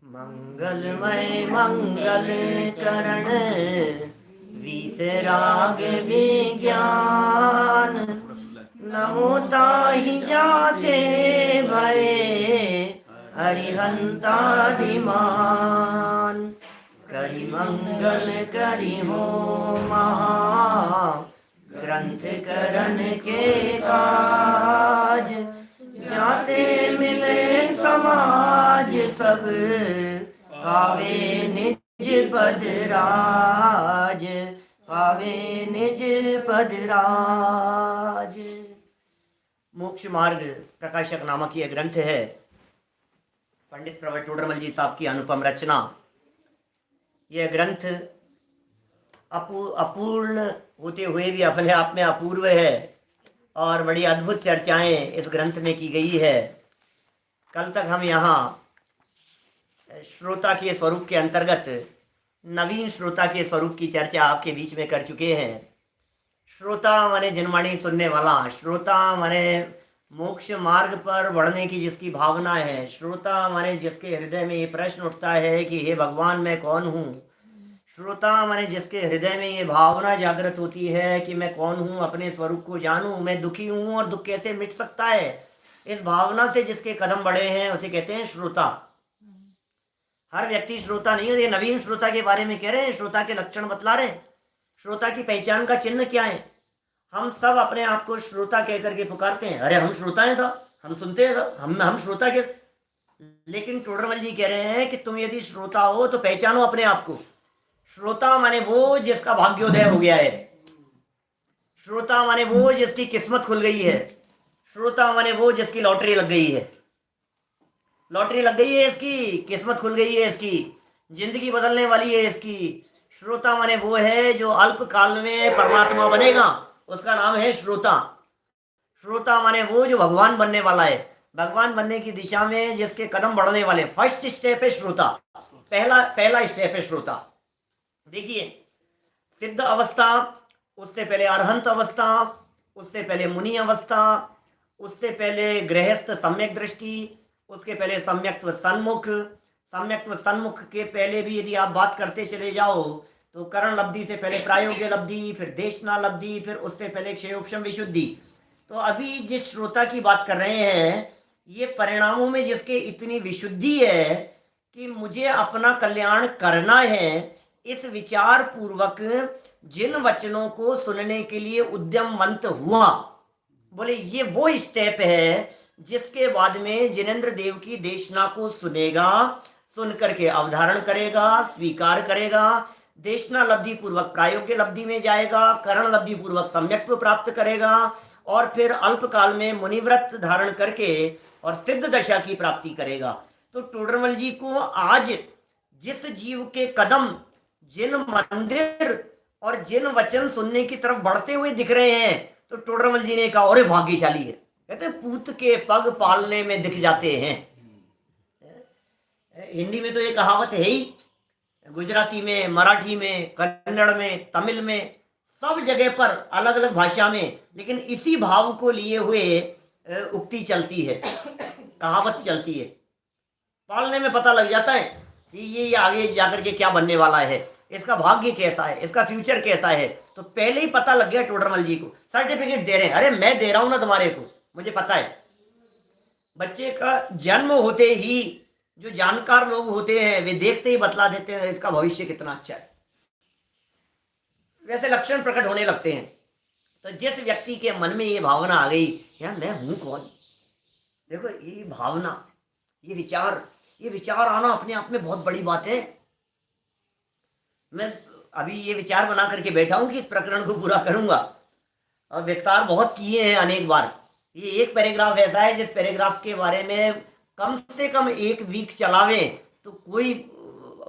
मंगलमय मंगल करण वीतराग विज्ञान नमो ताहि जाते भय हरिहंतादिमान करि मंगल करि हो महा ग्रंथ करण के काज जाते मिले समाज सब पावे निज पद राज पावे निज पद राज। मोक्ष मार्ग प्रकाशक नामक यह ग्रंथ है, पंडित प्रवर टोडरमल जी साहब की अनुपम रचना। यह ग्रंथ अपूर्ण होते हुए भी अपने आप में अपूर्व है और बड़ी अद्भुत चर्चाएं इस ग्रंथ में की गई है। कल तक हम यहाँ श्रोता के स्वरूप के अंतर्गत नवीन श्रोता के स्वरूप की चर्चा आपके बीच में कर चुके हैं। श्रोता माने जनवाणी सुनने वाला, श्रोता माने मोक्ष मार्ग पर बढ़ने की जिसकी भावना है, श्रोता माने जिसके हृदय में ये प्रश्न उठता है कि हे भगवान मैं कौन हूँ, श्रोता माने जिसके हृदय में ये भावना जागृत होती है कि मैं कौन हूँ, अपने स्वरूप को जानूं, मैं दुखी हूँ और दुख कैसे मिट सकता है, इस भावना से जिसके कदम बढ़े हैं उसे कहते हैं श्रोता। हर व्यक्ति श्रोता नहीं है। ये नवीन श्रोता के बारे में कह रहे हैं, श्रोता के लक्षण बतला रहे हैं। श्रोता की पहचान का चिन्ह क्या है? हम सब अपने आप को श्रोता कह करके पुकारते हैं, अरे हम श्रोता हैं साहब, हम सुनते हैं साहब, हम श्रोता के। लेकिन टोडरमल जी कह रहे हैं कि तुम यदि श्रोता हो तो पहचानो अपने आप को। श्रोता माने वो जिसका भाग्योदय हो गया है, श्रोता माने वो जिसकी किस्मत खुल गई है, श्रोता माने वो जिसकी लॉटरी लग गई है। लॉटरी लग गई है इसकी, किस्मत खुल गई है इसकी, जिंदगी बदलने वाली है इसकी। श्रोता माने वो है जो अल्प काल में परमात्मा बनेगा, उसका नाम है श्रोता। श्रोता माने वो जो भगवान बनने वाला है, भगवान बनने की दिशा में जिसके कदम बढ़ने वाले। फर्स्ट स्टेप है श्रोता, पहला स्टेप है श्रोता। देखिए, सिद्ध अवस्था, उससे पहले अरहंत अवस्था, उससे पहले मुनि अवस्था, उससे पहले गृहस्थ सम्यक दृष्टि, उसके पहले सम्यक्त्व सन्मुख, सम्यक्त्व सन्मुख के पहले भी यदि आप बात करते चले जाओ तो करण लब्धि से पहले प्रायोग्य लब्धि, फिर देशना लब्धि, फिर उससे पहले क्षयोपशम विशुद्धि। तो अभी जिस श्रोता की बात कर रहे हैं, ये परिणामों में जिसके इतनी विशुद्धि है कि मुझे अपना कल्याण करना है, इस विचार पूर्वक जिन वचनों को सुनने के लिए उद्यमवंत हुआ, बोले ये वो स्टेप है जिसके बाद में जिनेंद्र देव की देशना को सुनेगा, सुन करके अवधारण करेगा, स्वीकार करेगा, देशना लब्धि पूर्वक प्रायोग्य लब्धि में जाएगा, करण लब्धि पूर्वक सम्यक्त्व प्राप्त करेगा और फिर अल्प काल में मुनिव्रत धारण करके और सिद्ध दशा की प्राप्ति करेगा। तो टोडरमल जी को आज जिस जीव के कदम जिन मंदिर और जिन वचन सुनने की तरफ बढ़ते हुए दिख रहे हैं, तो टोडरमल जी ने कहा अरे भाग्यशाली है। कहते हैं पूत के पग पालने में दिख जाते हैं। हिंदी में तो ये कहावत है ही, गुजराती में, मराठी में, कन्नड़ में, तमिल में, सब जगह पर अलग अलग भाषा में, लेकिन इसी भाव को लिए हुए उक्ति चलती है, कहावत चलती है। पालने में पता लग जाता है कि ये आगे जाकर के क्या बनने वाला है, इसका भाग्य कैसा है, इसका फ्यूचर कैसा है। तो पहले ही पता लग गया टोडरमल जी को। सर्टिफिकेट दे रहे हैं, अरे मैं दे रहा हूं ना तुम्हारे को, मुझे पता है। बच्चे का जन्म होते ही जो जानकार लोग होते हैं वे देखते ही बतला देते हैं इसका भविष्य कितना अच्छा है, वैसे लक्षण प्रकट होने लगते हैं। तो जिस व्यक्ति के मन में ये भावना आ गई, यार मैं हूं कौन, देखो ये भावना, ये विचार आना अपने आप में बहुत बड़ी बात है। मैं अभी ये विचार बना करके बैठा हूं कि इस प्रकरण को पूरा करूंगा और विस्तार बहुत किए हैं अनेक बार। ये एक पैराग्राफ ऐसा है जिस पैराग्राफ के बारे में कम से कम 1 वीक चलावे तो कोई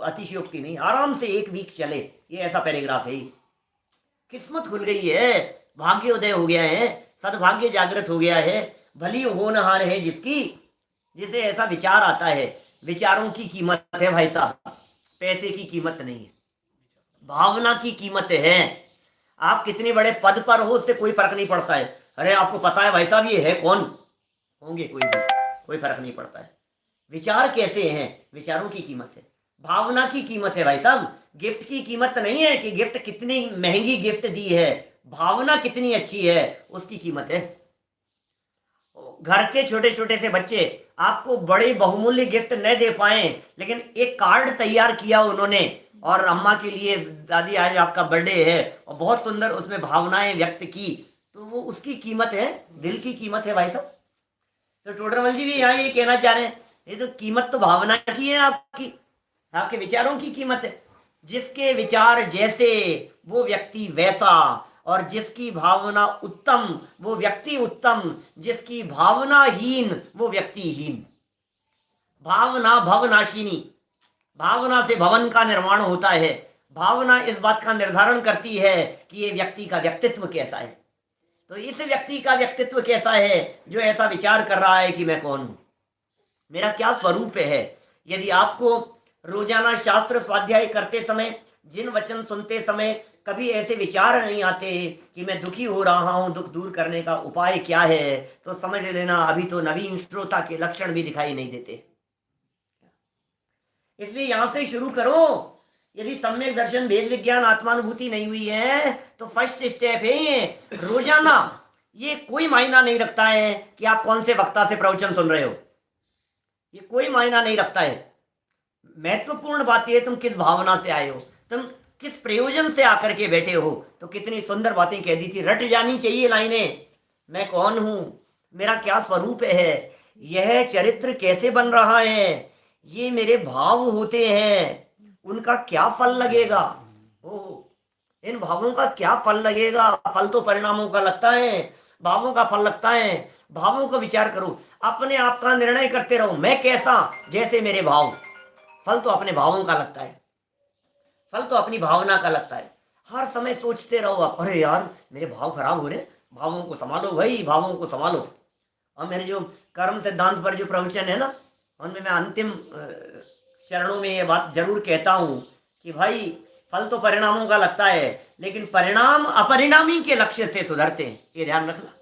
अतिशयोक्ति नहीं, आराम से 1 वीक चले, ये ऐसा पैराग्राफ है। किस्मत खुल गई है, भाग्योदय हो गया है, सद्भाग्य जागृत हो गया है, भली होनहार है जिसकी, जिसे ऐसा विचार आता है। विचारों की कीमत है भाई साहब, पैसे की कीमत नहीं है, भावना की कीमत है। आप कितने बड़े पद पर हो उससे कोई फर्क नहीं पड़ता है। अरे आपको पता है भाई साहब ये है कौन, होंगे कोई भी, कोई फर्क नहीं पड़ता है। विचार कैसे हैं, विचारों की कीमत है, भावना की कीमत है भाई साहब। गिफ्ट की कीमत नहीं है कि गिफ्ट कितनी महंगी गिफ्ट दी है, भावना कितनी अच्छी है उसकी कीमत है। घर के छोटे छोटे से बच्चे आपको बड़े बहुमूल्य गिफ्ट न दे पाए, लेकिन एक कार्ड तैयार किया उन्होंने और अम्मा के लिए, दादी आज आपका बर्थडे है, और बहुत सुंदर उसमें भावनाएं व्यक्त की, तो वो उसकी कीमत है, दिल की कीमत है भाई साहब। तो टोडरमल जी भी यहाँ ये कहना चाह रहे हैं, ये तो कीमत तो भावना की है, आपकी, आपके विचारों की कीमत है। जिसके विचार जैसे वो व्यक्ति वैसा, और जिसकी भावना उत्तम वो व्यक्ति उत्तम, जिसकी भावनाहीन वो व्यक्तिहीन। भावना भवनाशिनी, भावना से भवन का निर्माण होता है। भावना इस बात का निर्धारण करती है कि ये व्यक्ति का व्यक्तित्व कैसा है। तो इस व्यक्ति का व्यक्तित्व कैसा है जो ऐसा विचार कर रहा है कि मैं कौन हूं, मेरा क्या स्वरूप है। यदि आपको रोजाना शास्त्र स्वाध्याय करते समय, जिन वचन सुनते समय कभी ऐसे विचार नहीं आते कि मैं दुखी हो रहा हूं, दुख दूर करने का उपाय क्या है, तो समझ लेना अभी तो नवीन श्रोता के लक्षण भी दिखाई नहीं देते। इसलिए यहां से शुरू करो। यदि सम्यक दर्शन भेद विज्ञान आत्मानुभूति नहीं हुई है तो फर्स्ट स्टेप है ये, रोजाना। ये कोई मायना नहीं रखता है कि आप कौन से वक्ता से प्रवचन सुन रहे हो, ये कोई मायना नहीं रखता है। महत्वपूर्ण बात यह तुम किस भावना से आए हो, तुम किस प्रयोजन से आकर के बैठे हो। तो कितनी सुंदर बातें कह दी थी, रट जानी चाहिए लाइनें। मैं कौन हूं, मेरा क्या स्वरूप है, यह चरित्र कैसे बन रहा है, ये मेरे भाव होते हैं, उनका क्या फल लगेगा। ओ, इन भावों का क्या फल लगेगा। फल तो परिणामों का लगता है, भावों का फल लगता है। भावों का विचार करो, अपने आप का निर्णय करते रहो, मैं कैसा, जैसे मेरे भाव। फल तो अपने भावों का लगता है, फल तो अपनी भावना का लगता है। हर समय सोचते रहो आप, अरे यार मेरे भाव खराब हो रहे, भावों को संभालो भाई, भावों को संभालो। और मेरे जो कर्म सिद्धांत पर जो प्रवचन है ना, उनमें मैं अंतिम चरणों में ये बात जरूर कहता हूं कि भाई फल तो परिणामों का लगता है, लेकिन परिणाम अपरिणामी के लक्ष्य से सुधरते हैं, ये ध्यान रखना।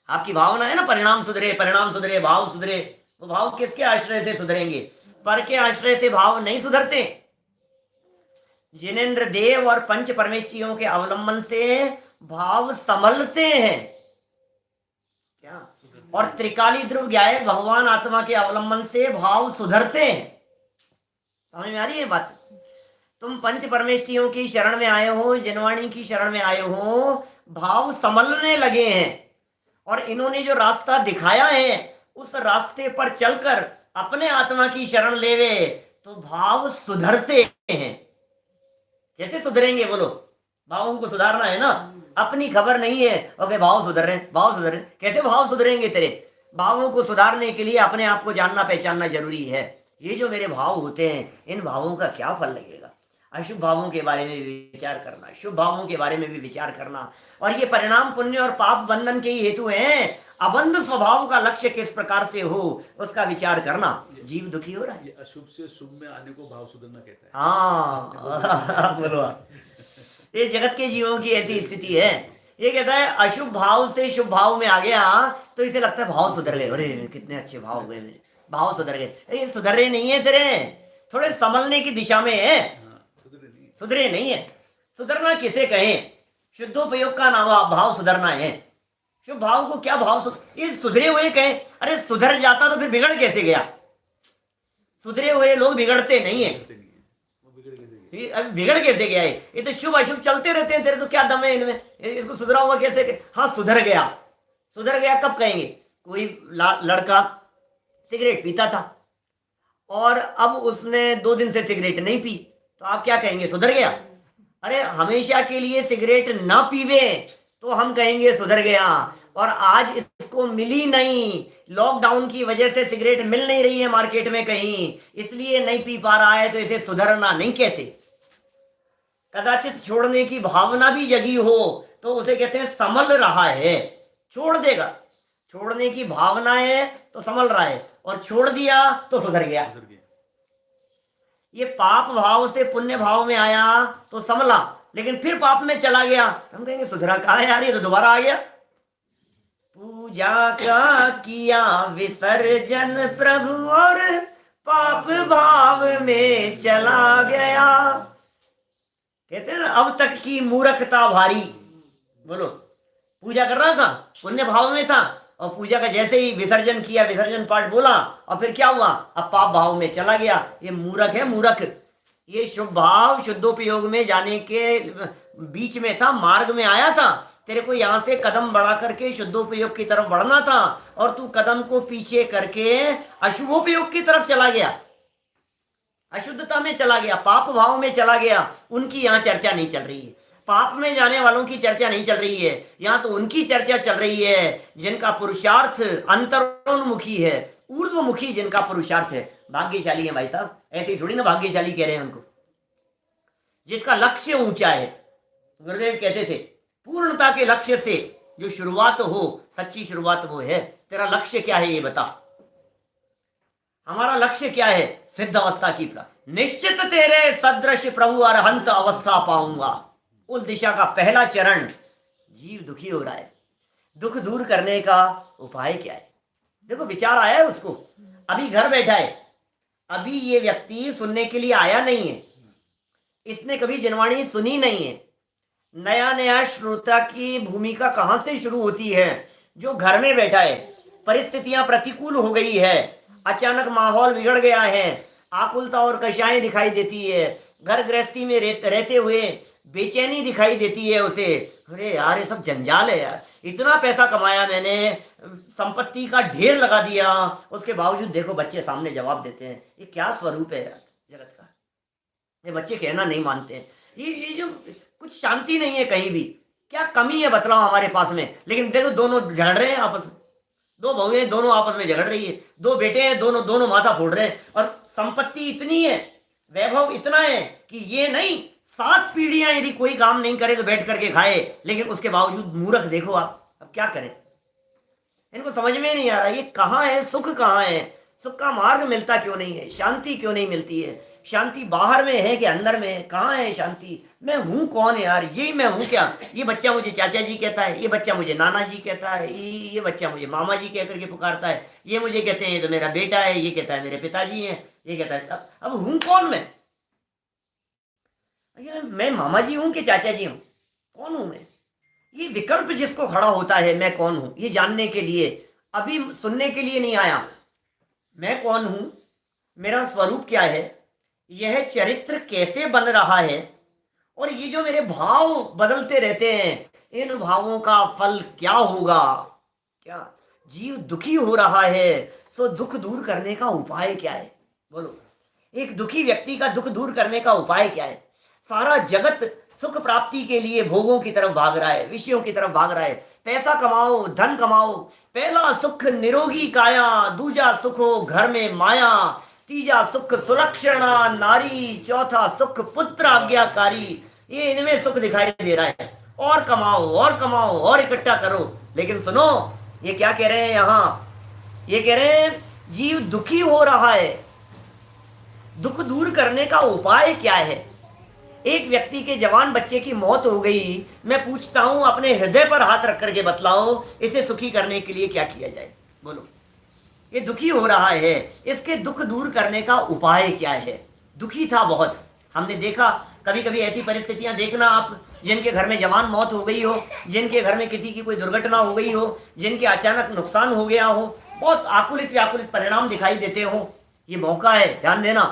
आपकी भावना है ना, परिणाम सुधरे, परिणाम सुधरे, भाव सुधरे। वो भाव किसके आश्रय से सुधरेंगे, पर के आश्रय से भाव नहीं सुधरते। जिनेन्द्र देव और पंच परमेष्ठियों के अवलंबन से भाव संभलते हैं क्या, और त्रिकाली ध्रुव ज्ञाय भगवान आत्मा के अवलंबन से भाव सुधरते हैं। समझ में आ रही है बात। तुम पंच परमेष्ठियों की शरण में आए हो, जिनवाणी की शरण में आए हो, भाव संभलने लगे हैं, और इन्होंने जो रास्ता दिखाया है उस रास्ते पर चलकर अपने आत्मा की शरण लेवे तो भाव सुधरते हैं। कैसे सुधरेंगे बोलो, भावों को सुधारना है ना, अपनी खबर नहीं है। ओके भाव सुधर रहे हैं, भाव सुधर रहे हैं, कैसे भाव सुधरेंगे तेरे। भावों को सुधारने के लिए अपने आप को जानना पहचानना जरूरी है। ये जो मेरे भाव होते हैं, इन भावों का क्या फल लगेगा। अशुभ भावों के बारे में भी विचार करना, शुभ भावों के बारे में भी विचार करना, और ये परिणाम पुण्य और पाप बंधन के ही हेतु हैं। अबंध स्वभाव का लक्ष्य किस प्रकार से हो उसका विचार करना। जीव दुखी हो रहा है, अशुभ से शुभ में आने को भाव सुधरना कहता है। हाँ बोलो आप। ये जगत के जीवों की ऐसी स्थिति है। ये कहता है अशुभ भाव से शुभ भाव में आ गया तो इसे लगता है भाव सुधर गए, अरे कितने अच्छे भाव हुए मेरे, भाव सुधर गए। ये सुधर रहे नहीं है तेरे, थोड़े संभलने की दिशा में है, सुधरे नहीं है। सुधरना किसे कहें, शुद्धोपयोग का नाम भाव सुधरना है। शुभ भाव को क्या भाव ये सुधरे हुए कहें, अरे सुधर जाता तो फिर बिगड़ कैसे गया। सुधरे हुए लोग बिगड़ते नहीं है, बिगड़ कैसे गया है। ये तो शुभ अशुभ चलते रहते हैं, तेरे तो क्या दम है इनमें, इसको सुधरा हुआ कैसे हाँ सुधर गया। सुधर गया कब कहेंगे, कोई लड़का सिगरेट पीता था और अब उसने 2 दिन से सिगरेट नहीं पी, तो आप क्या कहेंगे, सुधर गया। अरे हमेशा के लिए सिगरेट ना पीवे तो हम कहेंगे सुधर गया, और आज इसको मिली नहीं, लॉकडाउन की वजह से सिगरेट मिल नहीं रही है मार्केट में कहीं, इसलिए नहीं पी पा रहा है, तो इसे सुधरना नहीं कहते। कदाचित छोड़ने की भावना भी जगी हो तो उसे कहते हैं संभल रहा है, छोड़ देगा। छोड़ने की भावना है तो संभल रहा है, और छोड़ दिया तो सुधर गया। ये पाप भाव से पुण्य भाव में आया तो संभला, लेकिन फिर पाप में चला गया, हम कहेंगे सुधरा कहाँ है यार, ये तो दोबारा आ गया। पूजा का किया विसर्जन प्रभु और पाप भाव में चला गया। कहते हैं ना, अब तक की मूर्खता भारी। बोलो, पूजा कर रहा था, पुण्य भाव में था, और पूजा का जैसे ही विसर्जन किया, विसर्जन पाठ बोला, और फिर क्या हुआ, अब पाप भाव में चला गया। ये मूर्ख है, मूर्ख। ये शुभ भाव शुद्धोपयोग में जाने के बीच में था, मार्ग में आया था। तेरे को यहां से कदम बढ़ा करके शुद्धोपयोग की तरफ बढ़ना था, और तू कदम को पीछे करके अशुभोपयोग की तरफ चला गया, अशुद्धता में चला गया, पाप भाव में चला गया। उनकी यहाँ चर्चा नहीं चल रही है, पाप में जाने वालों की चर्चा नहीं चल रही है। यहाँ तो उनकी चर्चा चल रही है जिनका पुरुषार्थ अंतरोन्मुखी है, ऊर्ध्वमुखी जिनका पुरुषार्थ है। भाग्यशाली है भाई साहब, ऐसे ही थोड़ी ना भाग्यशाली कह रहे हैं उनको, जिसका लक्ष्य ऊंचा है। गुरुदेव कहते थे, पूर्णता के लक्ष्य से जो शुरुआत हो, सच्ची शुरुआत वो है। तेरा लक्ष्य क्या है ये बता। हमारा लक्ष्य क्या है? सिद्ध अवस्था की प्राप्ति। निश्चित तेरे सदृश प्रभु अरहंत अवस्था पाऊंगा। उस दिशा का पहला चरण। जीव दुखी हो रहा है, दुख दूर करने का उपाय क्या है? देखो, विचार आया है उसको, अभी घर बैठा है, अभी ये व्यक्ति सुनने के लिए आया नहीं है, इसने कभी जनवाणी सुनी नहीं है। नया नया श्रोता की भूमिका कहां से शुरू होती है? जो घर में बैठा है, परिस्थितियां प्रतिकूल हो गई है, अचानक माहौल बिगड़ गया है, आकुलता और कषायें दिखाई देती है, घर गृहस्थी में रहते हुए बेचैनी दिखाई देती है उसे। अरे यार, ये सब जंजाल है यार, इतना पैसा कमाया मैंने, संपत्ति का ढेर लगा दिया, उसके बावजूद देखो बच्चे सामने जवाब देते हैं। ये क्या स्वरूप है यार जगत का? ये बच्चे कहना नहीं मानते हैं। ये जो कुछ शांति नहीं है कहीं भी, क्या कमी है बतलाओ हमारे पास में? लेकिन देखो, दोनों झगड़ रहे हैं आपस में, दो बहुएं हैं, दोनों आपस में झगड़ रही है, दो बेटे हैं, दोनों माथा फोड़ रहे हैं, और संपत्ति इतनी है, वैभव इतना है कि ये नहीं, 7 पीढ़ियां यदि कोई काम नहीं करे तो बैठ करके खाए, लेकिन उसके बावजूद मूर्ख देखो आप। अब क्या करें? इनको समझ में नहीं आ रहा ये कहाँ है, सुख कहाँ है, सुख का मार्ग मिलता क्यों नहीं है, शांति क्यों नहीं मिलती है? शांति बाहर में है कि अंदर में है? कहाँ है शांति? मैं हूं कौन है यार? यही मैं हूं क्या? ये बच्चा मुझे चाचा जी कहता है, ये बच्चा मुझे नाना जी कहता है, ये बच्चा मुझे मामा जी कह करके पुकारता है, ये मुझे कहते हैं ये तो मेरा बेटा है, ये कहता है मेरे पिताजी हैं, ये कहता है। अब हूं कौन मैं? मैं मामा जी हूं कि चाचा जी हूं? कौन हूं मैं? ये विकल्प जिसको खड़ा होता है, मैं कौन हूं, ये जानने के लिए, अभी सुनने के लिए नहीं आया। मैं कौन हूं, मेरा स्वरूप क्या है, यह चरित्र कैसे बन रहा है, और ये जो मेरे भाव बदलते रहते हैं, इन भावों का फल क्या होगा? क्या जीव दुखी हो रहा है, तो दुख दूर करने का उपाय क्या है? बोलो, एक दुखी व्यक्ति का दुख दूर करने का उपाय क्या है? सारा जगत सुख प्राप्ति के लिए भोगों की तरफ भाग रहा है, विषयों की तरफ भाग रहा है। पैसा कमाओ, धन कमाओ, पहला सुख निरोगी काया, दूजा सुख हो घर में माया, तीजा सुख सुलक्षणा नारी, चौथा सुख पुत्र आज्ञाकारी। ये इनमें सुख दिखाई दे रहा है। और कमाओ और कमाओ और इकट्ठा करो। लेकिन सुनो, ये क्या कह रहे हैं यहाँ? ये कह रहे हैं जीव दुखी हो रहा है, दुख दूर करने का उपाय क्या है? एक व्यक्ति के जवान बच्चे की मौत हो गई, मैं पूछता हूं अपने हृदय पर हाथ रख करके बतलाओ, इसे सुखी करने के लिए क्या किया जाए? बोलो, ये दुखी हो रहा है, इसके दुख दूर करने का उपाय क्या है? दुखी था बहुत। हमने देखा, कभी कभी ऐसी परिस्थितियां देखना आप, जिनके घर में जवान मौत हो गई हो, जिनके घर में किसी की कोई दुर्घटना हो गई हो, जिनके अचानक नुकसान हो गया हो, बहुत आकुलित व्याकुलित परिणाम दिखाई देते हो। ये मौका है, ध्यान देना।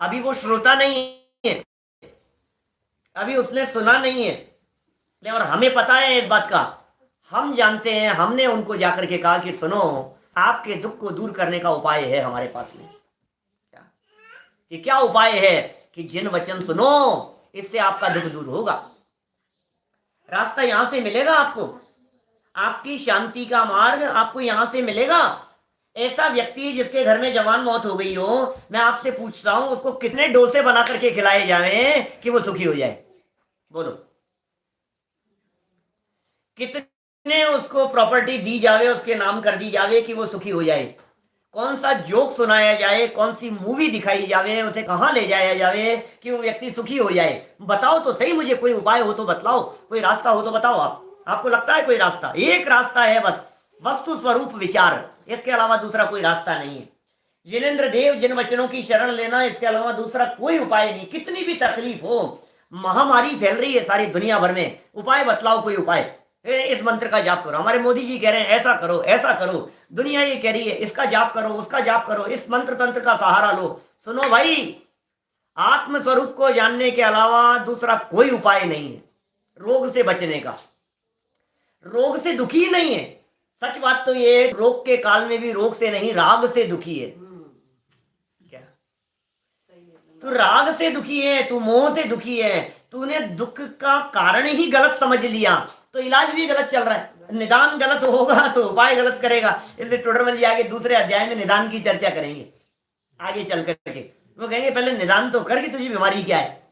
अभी वो श्रोता नहीं है, अभी उसने सुना नहीं है, और हमें पता है इस बात का, हम जानते हैं, हमने उनको जाकर के कहा कि सुनो, आपके दुख को दूर करने का उपाय है हमारे पास में। क्या ये क्या उपाय है? कि जिन वचन सुनो, इससे आपका दुख दूर होगा। रास्ता यहां से मिलेगा आपको, आपकी शांति का मार्ग आपको यहां से मिलेगा। ऐसा व्यक्ति जिसके घर में जवान मौत हो गई हो, मैं आपसे पूछता हूं, उसको कितने डोसे बना करके खिलाए जाए कि वो सुखी हो जाए? बोलो, कितने उसको प्रॉपर्टी दी जावे, उसके नाम कर दी जावे कि वो सुखी हो जाए? कौन सा जोक सुनाया जाए, कौन सी मूवी दिखाई जावे, उसे कहां ले जाया जावे कि वो व्यक्ति सुखी हो जाए? बताओ तो सही, मुझे कोई उपाय हो तो बतलाओ, कोई रास्ता हो तो बताओ। आपको लगता है कोई रास्ता? एक रास्ता है बस, वस्तु स्वरूप विचार, इसके अलावा दूसरा कोई रास्ता नहीं है। जिनेंद्र देव जिन वचनों की शरण लेना, इसके अलावा दूसरा कोई उपाय नहीं। कितनी भी तकलीफ हो, महामारी फैल रही है सारी दुनिया भर में, उपाय बतलाओ, कोई उपाय। इस मंत्र का जाप करो, हमारे मोदी जी कह रहे हैं ऐसा करो ऐसा करो, दुनिया ये कह रही है इसका जाप करो उसका जाप करो, इस मंत्र तंत्र का सहारा लो। सुनो भाई, आत्म स्वरूप को जानने के अलावा दूसरा कोई उपाय नहीं है रोग से बचने का। रोग से दुखी नहीं है, सच बात तो ये, रोग के काल में भी रोग से नहीं, राग से दुखी है। क्या तू राग से दुखी है, तू मोह से दुखी है, तूने दुख का कारण ही गलत समझ लिया तो इलाज भी गलत चल रहा है। निदान गलत होगा तो उपाय गलत करेगा। इसलिए टोडरमल जी आगे दूसरे अध्याय में निदान की चर्चा करेंगे आगे चल करके। वो कहेंगे पहले निदान तो कर कि तुझे बीमारी क्या है,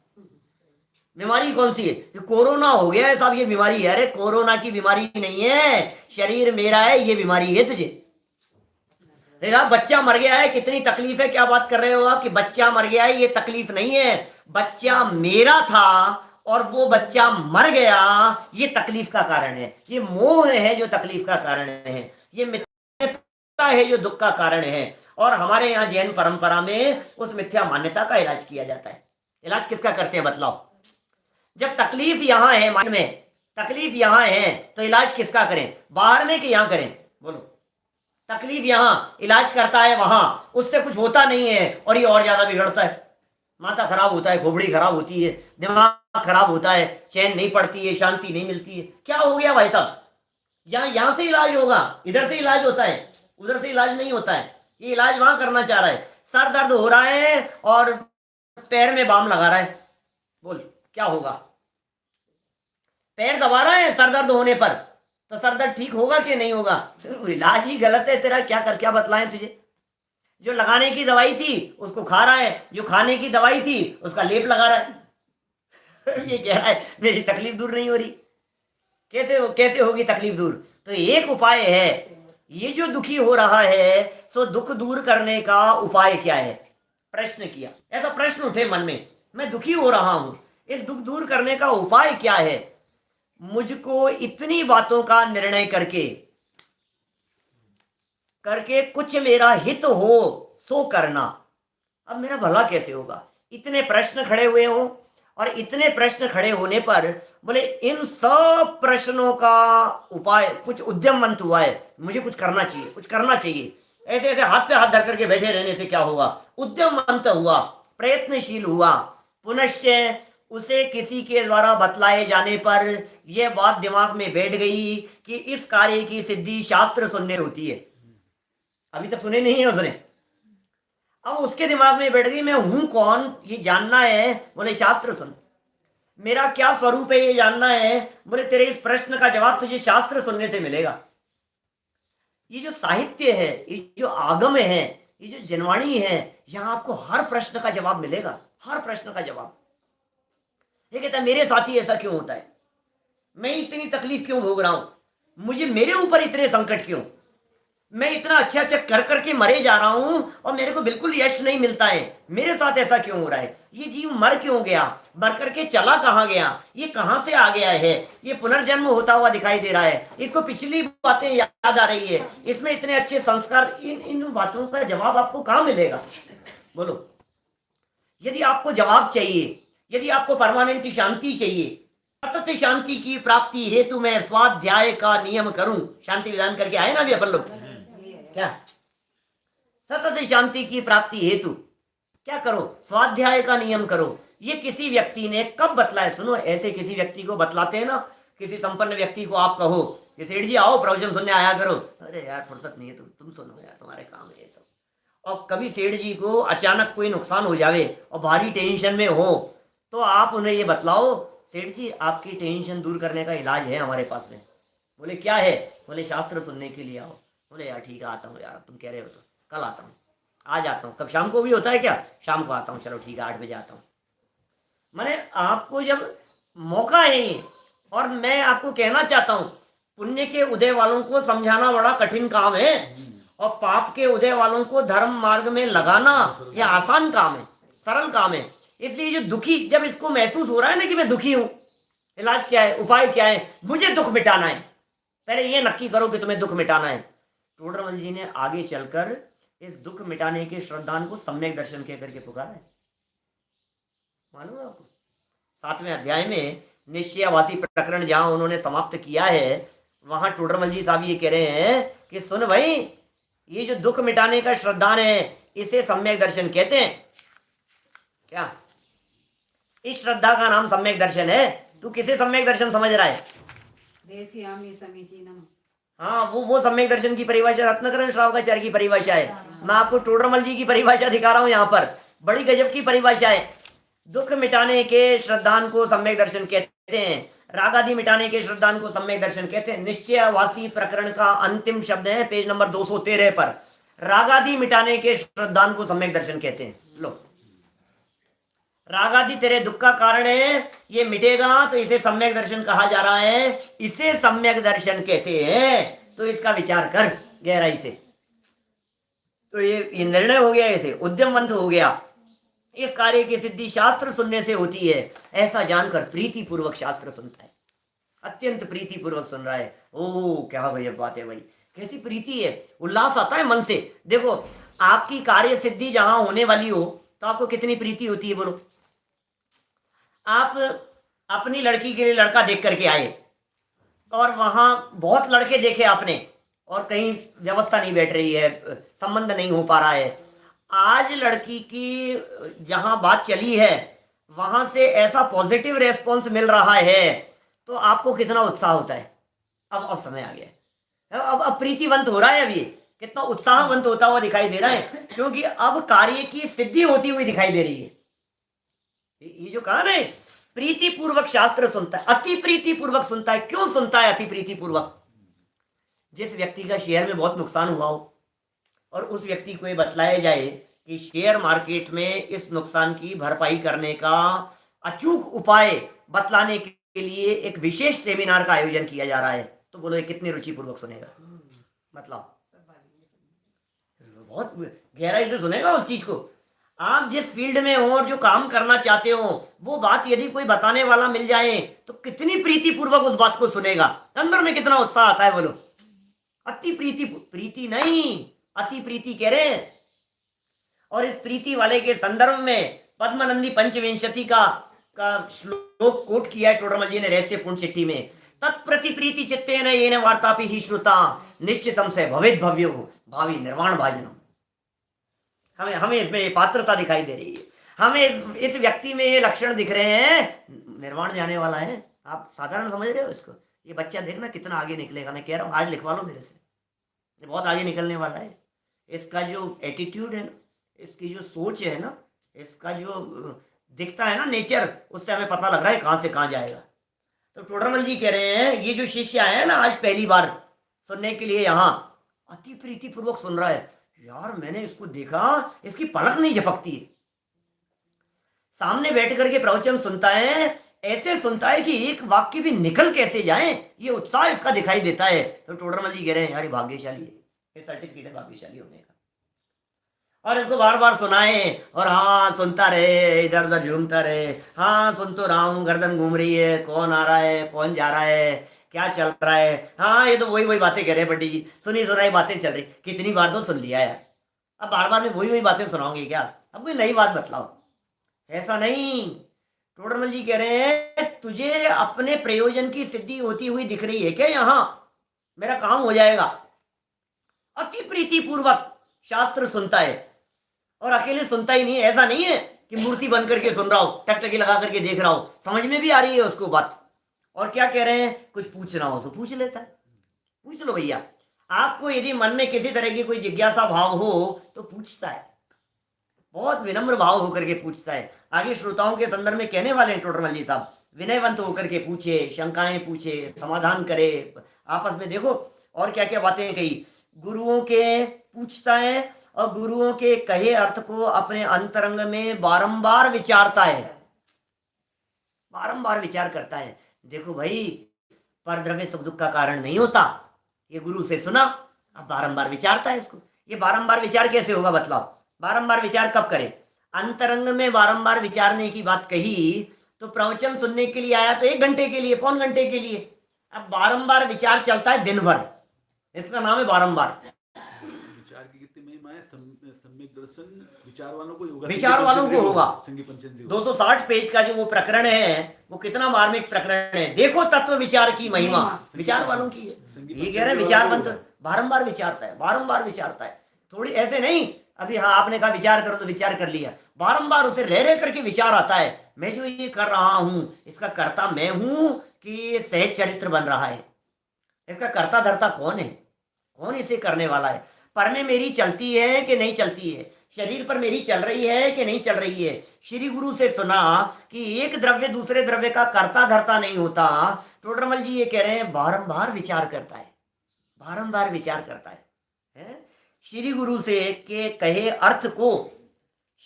बीमारी कौन सी है। कोरोना हो गया है साहब, ये बीमारी है। अरे कोरोना की बीमारी नहीं है, शरीर मेरा है, ये बीमारी है तुझे। देखा, बच्चा मर गया है, कितनी तकलीफ है। क्या बात कर रहे हो आप कि बच्चा मर गया है, ये तकलीफ नहीं है। बच्चा मेरा था और वो बच्चा मर गया, ये तकलीफ का कारण है। ये मोह है जो तकलीफ का कारण है, ये मिथ्या है जो दुख का कारण है। और हमारे यहाँ जैन परंपरा में उस मिथ्या मान्यता का इलाज किया जाता है। इलाज किसका करते हैं बतलाओ। जब तकलीफ यहां है, मन में तकलीफ यहां है, तो इलाज किसका करें, बाहर में कि यहां करें, बोलो। तकलीफ यहां, इलाज करता है वहां, उससे कुछ होता नहीं है और ये और ज्यादा बिगड़ता है। माथा खराब होता है, खोपड़ी खराब होती है, दिमाग खराब होता है, चैन नहीं पड़ती है, शांति नहीं मिलती है। क्या हो गया भाई साहब, यहां से इलाज होगा, इधर से इलाज होता है, उधर से इलाज नहीं होता है। ये इलाज वहां करना चाह रहा है। सर दर्द हो रहा है और पैर में बाम लगा रहा है, बोल क्या होगा। पैर दबा रहा है सर दर्द होने पर, तो सर दर्द ठीक होगा कि नहीं होगा। इलाज ही गलत है तेरा, क्या बतलाएं तुझे। जो लगाने की दवाई थी उसको खा रहा है, जो खाने की दवाई थी उसका लेप लगा रहा है। ये कह रहा है मेरी तकलीफ दूर नहीं हो रही। कैसे होगी तकलीफ दूर। तो एक उपाय है, ये जो दुखी हो रहा है सो दुख दूर करने का उपाय क्या है। प्रश्न किया, ऐसा प्रश्न उठे मन में, मैं दुखी हो रहा हूं, इस दुख दूर करने का उपाय क्या है। मुझको इतनी बातों का निर्णय करके कुछ मेरा हित हो सो करना। अब मेरा भला कैसे होगा। इतने प्रश्न खड़े हुए हों, और इतने प्रश्न खड़े होने पर बोले इन सब प्रश्नों का उपाय, कुछ उद्यम मंत हुआ है, मुझे कुछ करना चाहिए, कुछ करना चाहिए। ऐसे ऐसे हाथ पे हाथ धर करके बैठे रहने से क्या होगा। उद्यम मंत हुआ, प्रयत्नशील हुआ, पुनश्च उसे किसी के द्वारा बतलाए जाने पर यह बात दिमाग में बैठ गई कि इस कार्य की सिद्धि शास्त्र सुनने होती है। अभी तक सुने नहीं है उसने, अब उसके दिमाग में बैठ गई मैं हूं कौन ये जानना है। बोले शास्त्र सुन। मेरा क्या स्वरूप है ये जानना है। बोले तेरे इस प्रश्न का जवाब तुझे शास्त्र सुनने से मिलेगा। ये जो साहित्य है, ये जो आगम है, ये जो जनवाणी है, यहां आपको हर प्रश्न का जवाब मिलेगा, हर प्रश्न का जवाब। ये कहता है मेरे साथ ही ऐसा क्यों होता है, मैं इतनी तकलीफ क्यों भोग रहा हूं, मुझे मेरे ऊपर इतने संकट क्यों, मैं इतना अच्छा कर करके मरे जा रहा हूं और मेरे को बिल्कुल यश नहीं मिलता है, मेरे साथ ऐसा क्यों हो रहा है। ये जीव मर क्यों गया, मर करके चला कहां गया, ये कहां से आ गया है, ये पुनर्जन्म होता हुआ दिखाई दे रहा है, इसको पिछली बातें याद आ रही है, इसमें इतने अच्छे संस्कार, इन बातों का जवाब आपको कहां मिलेगा। बोलो, यदि आपको जवाब चाहिए, यदि आपको परमानेंट शांति चाहिए, सतत शांति की प्राप्ति हेतु मैं स्वाध्याय का नियम करूं। शांति विधान करके आए ना अभी अपन लोग, क्या सतत शांति की प्राप्ति हेतु क्या करो, स्वाध्याय का नियम करो। ये किसी व्यक्ति ने कब बतलाया। सुनो, ऐसे किसी व्यक्ति को बतलाते हैं ना, किसी संपन्न व्यक्ति को आप कहो कि सेठ जी आओ प्रवचन सुनने आया करो, अरे यार फुर्सत नहीं है, तुम सुनो यार, तुम्हारे काम है ये सब। और कभी सेठ जी को अचानक कोई नुकसान हो जावे और भारी टेंशन में हो, तो आप उन्हें ये बतलाओ सेठ जी आपकी टेंशन दूर करने का इलाज है हमारे पास में। बोले क्या है। बोले शास्त्र सुनने के लिए आओ। बोले यार ठीक है आता हूँ यार, तुम कह रहे हो तो कल आता हूँ, आज आता हूँ। कब, शाम को भी होता है क्या, शाम को आता हूँ, चलो ठीक है 8 बजे आता हूँ। मैंने आपको जब मौका है, और मैं आपको कहना चाहता हूँ पुण्य के उदय वालों को समझाना बड़ा कठिन काम है, और पाप के उदय वालों को धर्म मार्ग में लगाना यह आसान काम है, सरल काम है। इसलिए जो दुखी, जब इसको महसूस हो रहा है ना कि मैं दुखी हूं, इलाज क्या है, उपाय क्या है, मुझे दुख मिटाना है, पहले ये नक्की करो कि तुम्हें दुख मिटाना है। टोडरमल जी ने आगे चलकर इस दुख मिटाने के श्रद्धान को सम्यक दर्शन कह करके पुकारा है। मालूम है आपको? 7वें अध्याय में निश्चयावासी प्रकरण जहां उन्होंने समाप्त किया है, वहां टोडरमल जी साहब ये कह रहे हैं कि सुन भाई, ये जो दुख मिटाने का श्रद्धान है इसे सम्यक दर्शन कहते हैं। क्या इस श्रद्धा का नाम सम्यक दर्शन है? तू किसे सम्यक दर्शन समझ रहा है? देशयामि समीचीनम। हाँ, वो सम्यक दर्शन की परिभाषा रत्नाकरण श्रावकाचार्य की परिभाषा है। मैं आपको टोडरमल जी की परिभाषा दिखा रहा हूं यहाँ पर, बड़ी गजब की परिभाषा है। दुख मिटाने के श्रद्धान को सम्यक दर्शन कहते हैं, रागादि मिटाने के श्रद्धान को सम्यक दर्शन कहते हैं। निश्चयवासी प्रकरण का अंतिम शब्द है पेज नंबर 213 पर, रागादि मिटाने के श्रद्धान को सम्यक दर्शन कहते हैं। लो, रागादि तेरे दुख का कारण है, ये मिटेगा तो इसे सम्यक दर्शन कहा जा रहा है, इसे सम्यक दर्शन कहते हैं। तो इसका विचार कर गहराई से। तो ये निर्णय हो गया, इसे उद्यमवंत हो गया। इस कार्य की सिद्धि शास्त्र सुनने से होती है, ऐसा जानकर प्रीति पूर्वक शास्त्र सुनता है, अत्यंत प्रीति पूर्वक सुन रहा है। ओ क्या गजब बात है भाई, कैसी प्रीति है, उल्लास आता है मन से। देखो, आपकी कार्य सिद्धि जहां होने वाली हो तो आपको कितनी प्रीति होती है, बोलो। आप अपनी लड़की के लिए लड़का देख करके आए और वहां बहुत लड़के देखे आपने और कहीं व्यवस्था नहीं बैठ रही है, संबंध नहीं हो पा रहा है। आज लड़की की जहां बात चली है वहां से ऐसा पॉजिटिव रेस्पॉन्स मिल रहा है तो आपको कितना उत्साह होता है। अब समय आ गया है, अब प्रीतिवंत हो रहा है। अब ये कितना उत्साहवंत होता हुआ दिखाई दे रहा है, क्योंकि अब कार्य की सिद्धि होती हुई दिखाई दे रही है। ये जो कहा ना, प्रीति पूर्वक शास्त्र सुनता है, अति प्रीति पूर्वक सुनता है। क्यों सुनता है अति प्रीति पूर्वक? जिस व्यक्ति का शेयर में बहुत नुकसान हुआ हो और उस व्यक्ति को ये बतलाया जाए कि शेयर मार्केट में इस नुकसान की भरपाई करने का अचूक उपाय बतलाने के लिए एक विशेष सेमिनार का आयोजन किया जा रहा है, तो बोलो ये कितनी रुचिपूर्वक सुनेगा? मतलब बहुत गहराई से सुनेगा उस चीज को। आप जिस फील्ड में हो और जो काम करना चाहते हो, वो बात यदि कोई बताने वाला मिल जाए तो कितनी प्रीति पूर्वक उस बात को सुनेगा, अंदर में कितना उत्साह आता है, बोलो। अति प्रीति, प्रीति नहीं, अति प्रीति कह रहे हैं। और इस प्रीति वाले के संदर्भ में पद्मनंदी पंचविंशति का श्लोक कोट किया है टोडरमल जी ने रहस्यपूर्ण चिट्ठी में। तत्प्रति प्रीति चित्तेन येन वार्तापि ही श्रुता निश्चितम से भवेद भव्यो भावी निर्वाण भाजनम। हमें इसमें ये पात्रता दिखाई दे रही है, हमें इस व्यक्ति में ये लक्षण दिख रहे हैं, निर्वाण जाने वाला है। आप साधारण समझ रहे हो इसको? ये बच्चा देखना कितना आगे निकलेगा। मैं कह रहा हूँ आज लिखवा लो मेरे से, ये बहुत आगे निकलने वाला है। इसका जो एटीट्यूड है ना, इसकी जो सोच है ना, इसका जो दिखता है ना नेचर, उससे हमें पता लग रहा है कहाँ से कहाँ जाएगा। तो टोडरमल जी कह रहे हैं ये जो शिष्य आया है ना आज पहली बार सुनने के लिए, यहाँ अति प्रीति पूर्वक सुन रहा है। यार मैंने इसको देखा, इसकी पलक नहीं झपकती है, सामने बैठ करके प्रवचन सुनता है, ऐसे सुनता है कि एक वाक्य भी निकल कैसे जाए, ये उत्साह इसका दिखाई देता है। तो टोडरमल जी कह रहे हैं यार ये भाग्यशाली है, ये सर्टिफिकेट है भाग्यशाली होने का। और इसको बार बार सुनाए और हाँ सुनता रहे, इधर उधर झूमता रहे, हाँ सुन तो रहा हूँ, गर्दन घूम रही है, कौन आ रहा है, कौन जा रहा है, क्या चल रहा है, हाँ ये तो वही बातें कह रहे हैं पंडित जी, सुनी सुनाई बातें चल रही। कितनी बार तो सुन लिया यार, अब बार बार में वही बातें सुनाओगे क्या? अब कोई नई बात बतलाओ। ऐसा नहीं, टोडरमल जी कह रहे हैं तुझे अपने प्रयोजन की सिद्धि होती हुई दिख रही है क्या? यहाँ मेरा काम हो जाएगा। अति प्रीति पूर्वक शास्त्र सुनता है, और अकेले सुनता ही नहीं, ऐसा नहीं है कि मूर्ति बन करके सुन रहा हो, टकटकी लगा करके देख रहा हो, समझ में भी आ रही है उसको बात। और क्या कह रहे हैं, कुछ पूछना हो तो पूछ लेता है। पूछ लो भैया, आपको यदि मन में किसी तरह की कोई जिज्ञासा भाव हो तो पूछता है, बहुत विनम्र भाव होकर के पूछता है। आगे श्रोताओं के संदर्भ में कहने वाले हैं टोडरमल जी साहब, विनयवंत होकर के पूछे, शंकाएं पूछे, समाधान करे, आपस में देखो और क्या क्या बातें कही। गुरुओं के पूछता है और गुरुओं के कहे अर्थ को अपने अंतरंग में बारंबार विचारता है, बारंबार विचार करता है। देखो भाई, परद्रव्य सुख दुख का कारण नहीं होता, ये गुरु से सुना, अब बारंबार विचारता है इसको। ये बारंबार विचार कैसे होगा बतलाओ? बारंबार विचार कब करे? अंतरंग में बारंबार विचारने की बात कही तो प्रवचन सुनने के लिए आया तो 1 घंटे के लिए, पौन घंटे के लिए, अब बारंबार विचार चलता है दिन भर, इसका नाम है बारंबार। विचार की कितनी महिमा है। सम्यक दर्शन विचार वालों को होगा, विचार वालों को होगा। संगी पंचेंद्रिय 260 पेज का जो वो प्रकरण है वो कितना मार्मिक प्रकरण है। देखो तत्व विचार की महिमा विचार वालों की है। ये कह रहे हैं विचारवंत बारंबार विचारता है, बारंबार विचारता है। थोड़ी ऐसे नहीं अभी हाँ आपने कहा विचार करो तो विचार कर लिया, बारंबार उसे रह रह करके विचार आता है, मैं जो ये कर रहा हूं इसका कर्ता मैं हूं कि ये सहज चरित्र बन रहा है, इसका कर्ता धर्ता कौन है, कौन इसे करने वाला है, पर में मेरी चलती है कि नहीं चलती है, शरीर पर मेरी चल रही है कि नहीं चल रही है। श्री गुरु से सुना कि एक द्रव्य दूसरे द्रव्य का कर्ता धर्ता नहीं होता। टोडरमल जी ये कह रहे हैं बारंबार विचार करता है, बारंबार विचार करता है? श्री गुरु से के कहे अर्थ को,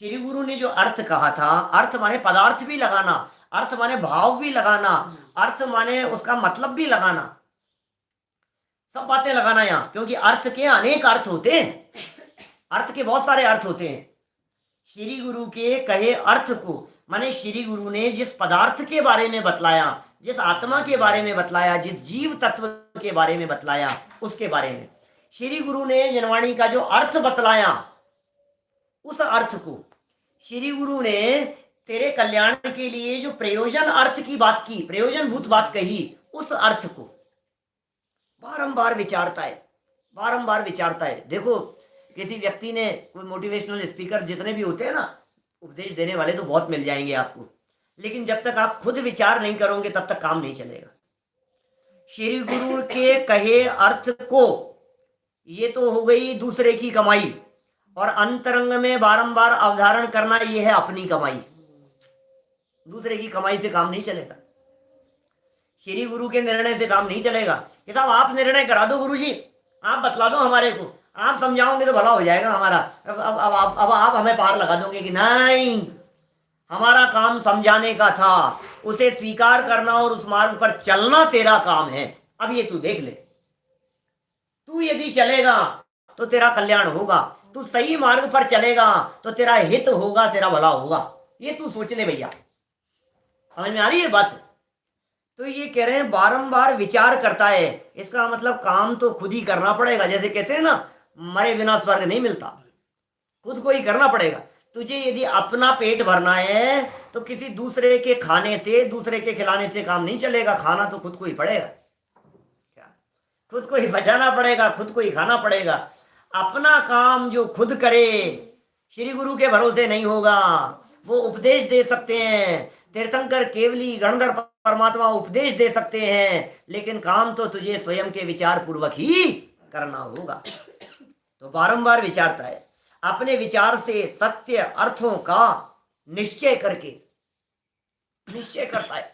श्री गुरु ने जो अर्थ कहा था, अर्थ माने पदार्थ भी लगाना, अर्थ माने भाव भी लगाना, अर्थ माने उसका मतलब भी लगाना, सब बातें लगाना यहाँ, क्योंकि अर्थ के अनेक अर्थ होते हैं, अर्थ के बहुत सारे अर्थ होते हैं। श्री गुरु के कहे अर्थ को माने श्री गुरु ने जिस पदार्थ के बारे में बतलाया, जिस आत्मा के बारे में बतलाया, जिस जीव तत्व के बारे में बतलाया, उसके बारे में श्री गुरु ने जनवाणी का जो अर्थ बतलाया, उस अर्थ को श्री गुरु ने तेरे कल्याण के लिए जो प्रयोजन अर्थ की बात की, प्रयोजन भूत बात कही, उस अर्थ को बारंबार विचारता है, बारंबार विचारता है। देखो किसी व्यक्ति ने, कोई मोटिवेशनल स्पीकर जितने भी होते हैं ना, उपदेश देने वाले तो बहुत मिल जाएंगे आपको, लेकिन जब तक आप खुद विचार नहीं करोगे तब तक काम नहीं चलेगा। श्री गुरु के कहे अर्थ को, ये तो हो गई दूसरे की कमाई, और अंतरंग में बारंबार अवधारण करना ये है अपनी कमाई। दूसरे की कमाई से काम नहीं चलेगा, श्री गुरु के निर्णय से काम नहीं चलेगा। ये साहब आप निर्णय करा दो गुरु जी, आप बतला दो हमारे को, आप समझाओगे तो भला हो जाएगा हमारा। अब आप हमें पार लगा दोगे कि नहीं, हमारा काम समझाने का था, उसे स्वीकार करना और उस मार्ग पर चलना तेरा काम है। अब ये तू देख ले, तू यदि चलेगा तो तेरा कल्याण होगा, तू सही मार्ग पर चलेगा तो तेरा हित होगा, तेरा भला होगा। ये तू सोच ले भैया, समझ में आ रही है बात? तो ये कह रहे हैं बारंबार विचार करता है, इसका मतलब काम तो खुद ही करना पड़ेगा। जैसे कहते हैं ना, मरे बिना स्वर्ग नहीं मिलता, खुद को ही करना पड़ेगा। तुझे यदि अपना पेट भरना है तो किसी दूसरे के खाने से, दूसरे के खिलाने से काम नहीं चलेगा, खाना तो खुद को ही पड़ेगा, खुद को ही बचाना पड़ेगा, खुद को ही खाना पड़ेगा। अपना काम जो खुद करे, श्री गुरु के भरोसे नहीं होगा। वो उपदेश दे सकते हैं, तीर्थंकर केवली गणधर परमात्मा उपदेश दे सकते हैं, लेकिन काम तो तुझे स्वयं के विचार पूर्वक ही करना होगा। तो बारंबार विचारता है, अपने विचार से सत्य अर्थों का निश्चय करके, निश्चय करता है,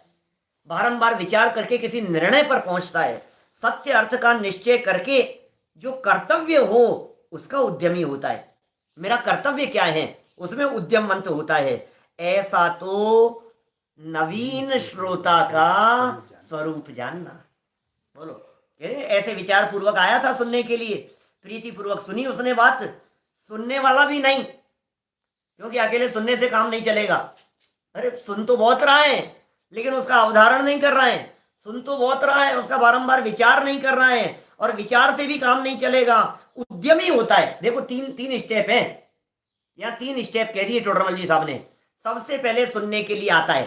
बारंबार विचार करके किसी निर्णय पर पहुंचता है। सत्य अर्थ का निश्चय करके जो कर्तव्य हो उसका उद्यमी होता है। मेरा कर्तव्य क्या है उसमें उद्यमवंत होता है। ऐसा तो नवीन श्रोता का स्वरूप जानना। बोलो, ऐसे विचार पूर्वक आया था सुनने के लिए, प्रीति पूर्वक सुनी उसने बात। सुनने वाला भी नहीं, क्योंकि अकेले सुनने से काम नहीं चलेगा। अरे सुन तो बहुत रहा है लेकिन उसका अवधारण नहीं कर रहा है, सुन तो बहुत रहा है, उसका बारंबार विचार नहीं कर रहा है, और विचार से भी काम नहीं चलेगा। उद्यमी होता है। देखो तीन स्टेप हैं, या 3 स्टेप कह दिए टोडरमल जी साहब ने। सबसे पहले सुनने के लिए आता है,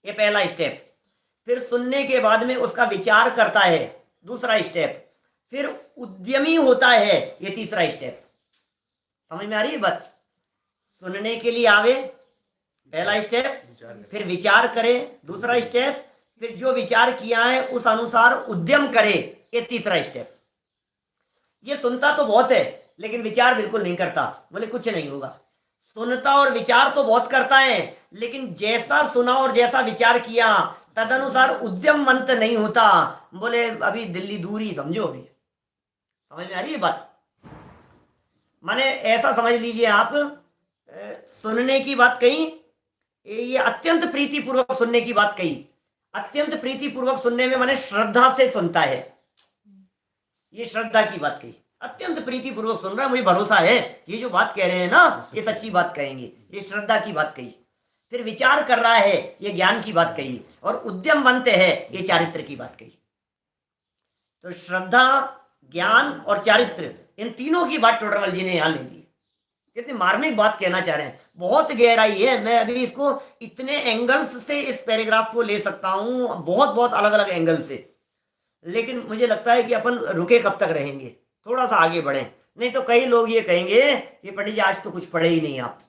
ये पहला स्टेप। फिर सुनने के बाद में उसका विचार करता है, दूसरा स्टेप। फिर उद्यमी होता है, ये तीसरा स्टेप। समझ में आ रही है बात? सुनने के लिए आवे, पहला स्टेप, फिर विचार करे, दूसरा स्टेप, फिर जो विचार किया है उस अनुसार उद्यम करे, ये तीसरा स्टेप। ये सुनता तो बहुत है लेकिन विचार बिल्कुल नहीं करता, बोले कुछ नहीं होगा। सुनता और विचार तो बहुत करता है, लेकिन जैसा सुना और जैसा विचार किया तदनुसार उद्यमवंत नहीं होता, बोले अभी दिल्ली दूर ही समझो। अभी समझ में आ रही है बात? माने ऐसा समझ लीजिए आप, सुनने की बात कही, ये अत्यंत प्रीतिपूर्वक सुनने की बात कही। अत्यंत प्रीतिपूर्वक सुनने में माने श्रद्धा से सुनता है, ये श्रद्धा की बात कही। अत्यंत प्रीतिपूर्वक सुन रहा है, मुझे भरोसा है ये जो बात कह रहे हैं ना ये सच्ची बात कहेंगे, ये श्रद्धा की बात कही। फिर विचार कर रहा है, ये ज्ञान की बात कही, और उद्यमवंत है, ये चारित्र की बात कही। तो श्रद्धा, ज्ञान और चारित्र, इन तीनों की बात टोडरमल जी ने यहां ले ली। कितनी मार्मिक बात कहना चाह रहे हैं, बहुत गहराई है। मैं अभी इसको इतने एंगल्स से इस पैराग्राफ को ले सकता हूं, बहुत बहुत अलग अलग एंगल से, लेकिन मुझे लगता है कि अपन रुके कब तक रहेंगे, थोड़ा सा आगे बढ़ें। नहीं तो कई लोग ये कहेंगे कि पंडित जी आज तो कुछ पढ़े ही नहीं आप,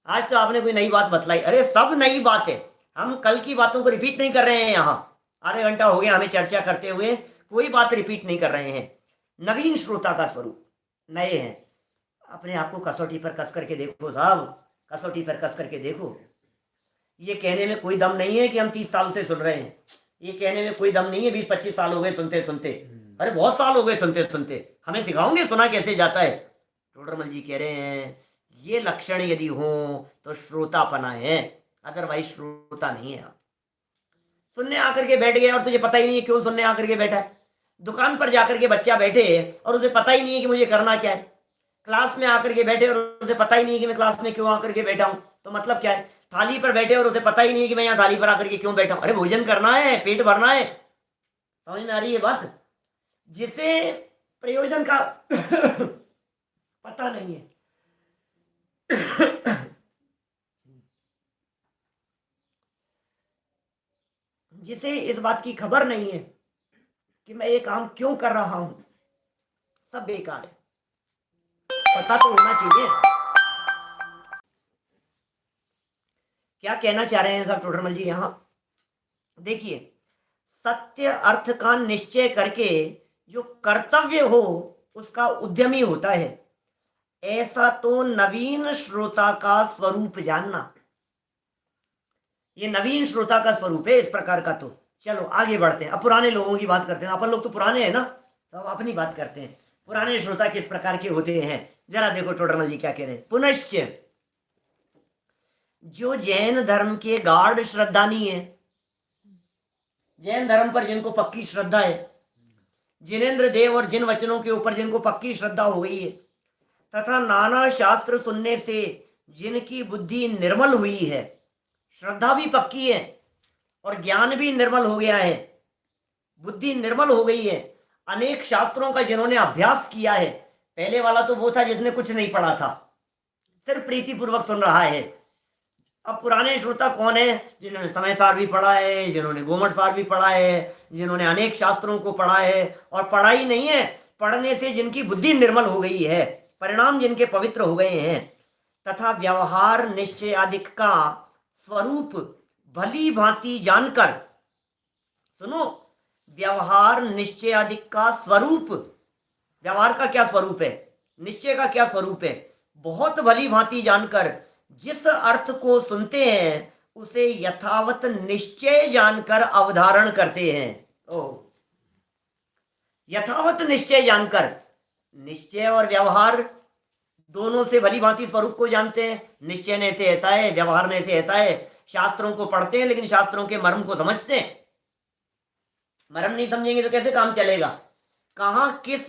आज तो आपने कोई नई बात बतलाई। अरे सब नई बात है, हम कल की बातों को रिपीट नहीं कर रहे हैं। यहाँ आधे घंटा हो गया हमें चर्चा करते हुए, कोई बात रिपीट नहीं कर रहे हैं। नवीन श्रोता का स्वरूप, नए हैं। अपने आप को कसौटी पर कस करके देखो साहब, कसौटी पर कस करके देखो। ये कहने में कोई दम नहीं है कि हम 30 साल से सुन रहे हैं, ये कहने में कोई दम नहीं है 20-25 साल हो गए सुनते सुनते। अरे बहुत साल हो गए सुनते सुनते, हमें सिखाओगे सुना कैसे जाता है? टोडरमल जी कह रहे हैं ये लक्षण यदि हो तो श्रोतापना है, अदरवाइज श्रोता नहीं है। आप सुनने आकर के बैठ गए और तुझे पता ही नहीं है क्यों सुनने आकर के बैठा है। दुकान पर जाकर के बच्चा बैठे और उसे पता ही नहीं है कि मुझे करना क्या है। क्लास में आकर के बैठे और उसे पता ही नहीं है कि मैं क्लास में क्यों आकर के बैठा हूं, तो मतलब क्या है? थाली पर बैठे और उसे पता ही नहीं है कि मैं यहाँ थाली पर आकर के क्यों बैठा हूं। अरे भोजन करना है, पेट भरना है। समझ में आ रही है बात? जिसे प्रयोजन का पता नहीं है, जिसे इस बात की खबर नहीं है कि मैं ये काम क्यों कर रहा हूं, सब बेकार है। पता तो होना चाहिए। क्या कहना चाह रहे हैं साहब टोडरमल जी यहां? देखिए, सत्य अर्थ का निश्चय करके जो कर्तव्य हो उसका उद्यमी होता है, ऐसा तो नवीन श्रोता का स्वरूप जानना। ये नवीन श्रोता का स्वरूप है इस प्रकार का। तो चलो आगे बढ़ते हैं, अब पुराने लोगों की बात करते हैं। अपन लोग तो पुराने हैं ना, तो अब अपनी बात करते हैं। पुराने श्रोता किस प्रकार के होते हैं, जरा देखो टोडरमल जी क्या कह रहे हैं। पुनश्च, जो जैन धर्म के गाढ़ श्रद्धानी है, जैन धर्म पर जिनको पक्की श्रद्धा है, जिनेन्द्र देव और जिन वचनों के ऊपर जिनको पक्की श्रद्धा हो गई है, तथा नाना शास्त्र सुनने से जिनकी बुद्धि निर्मल हुई है, श्रद्धा भी पक्की है और ज्ञान भी निर्मल हो गया है, बुद्धि निर्मल हो गई है, अनेक शास्त्रों का जिन्होंने अभ्यास किया है। पहले वाला तो वो था जिसने कुछ नहीं पढ़ा था, सिर्फ प्रीतिपूर्वक सुन रहा है। अब पुराने श्रोता कौन है? जिन्होंने समय सार भी पढ़ा है, जिन्होंने गोमठ सार भी पढ़ा है, जिन्होंने अनेक शास्त्रों को पढ़ा है, और पढ़ा ही नहीं है, पढ़ने से जिनकी बुद्धि निर्मल हो गई है, परिणाम जिनके पवित्र हो गए हैं, तथा व्यवहार निश्चय आदिक का स्वरूप भली भांति जानकर, सुनो, व्यवहार निश्चय आदिक का स्वरूप, व्यवहार का क्या स्वरूप है, निश्चय का क्या स्वरूप है, बहुत भली भांति जानकर जिस अर्थ को सुनते हैं उसे यथावत निश्चय जानकर अवधारण करते हैं। ओ, यथावत निश्चय जानकर, निश्चय और व्यवहार दोनों से भली भांति स्वरूप को जानते हैं। निश्चय ने से ऐसा है, व्यवहार ने से ऐसा है। शास्त्रों को पढ़ते हैं लेकिन शास्त्रों के मर्म को समझते हैं। मर्म नहीं समझेंगे तो कैसे काम चलेगा? कहां किस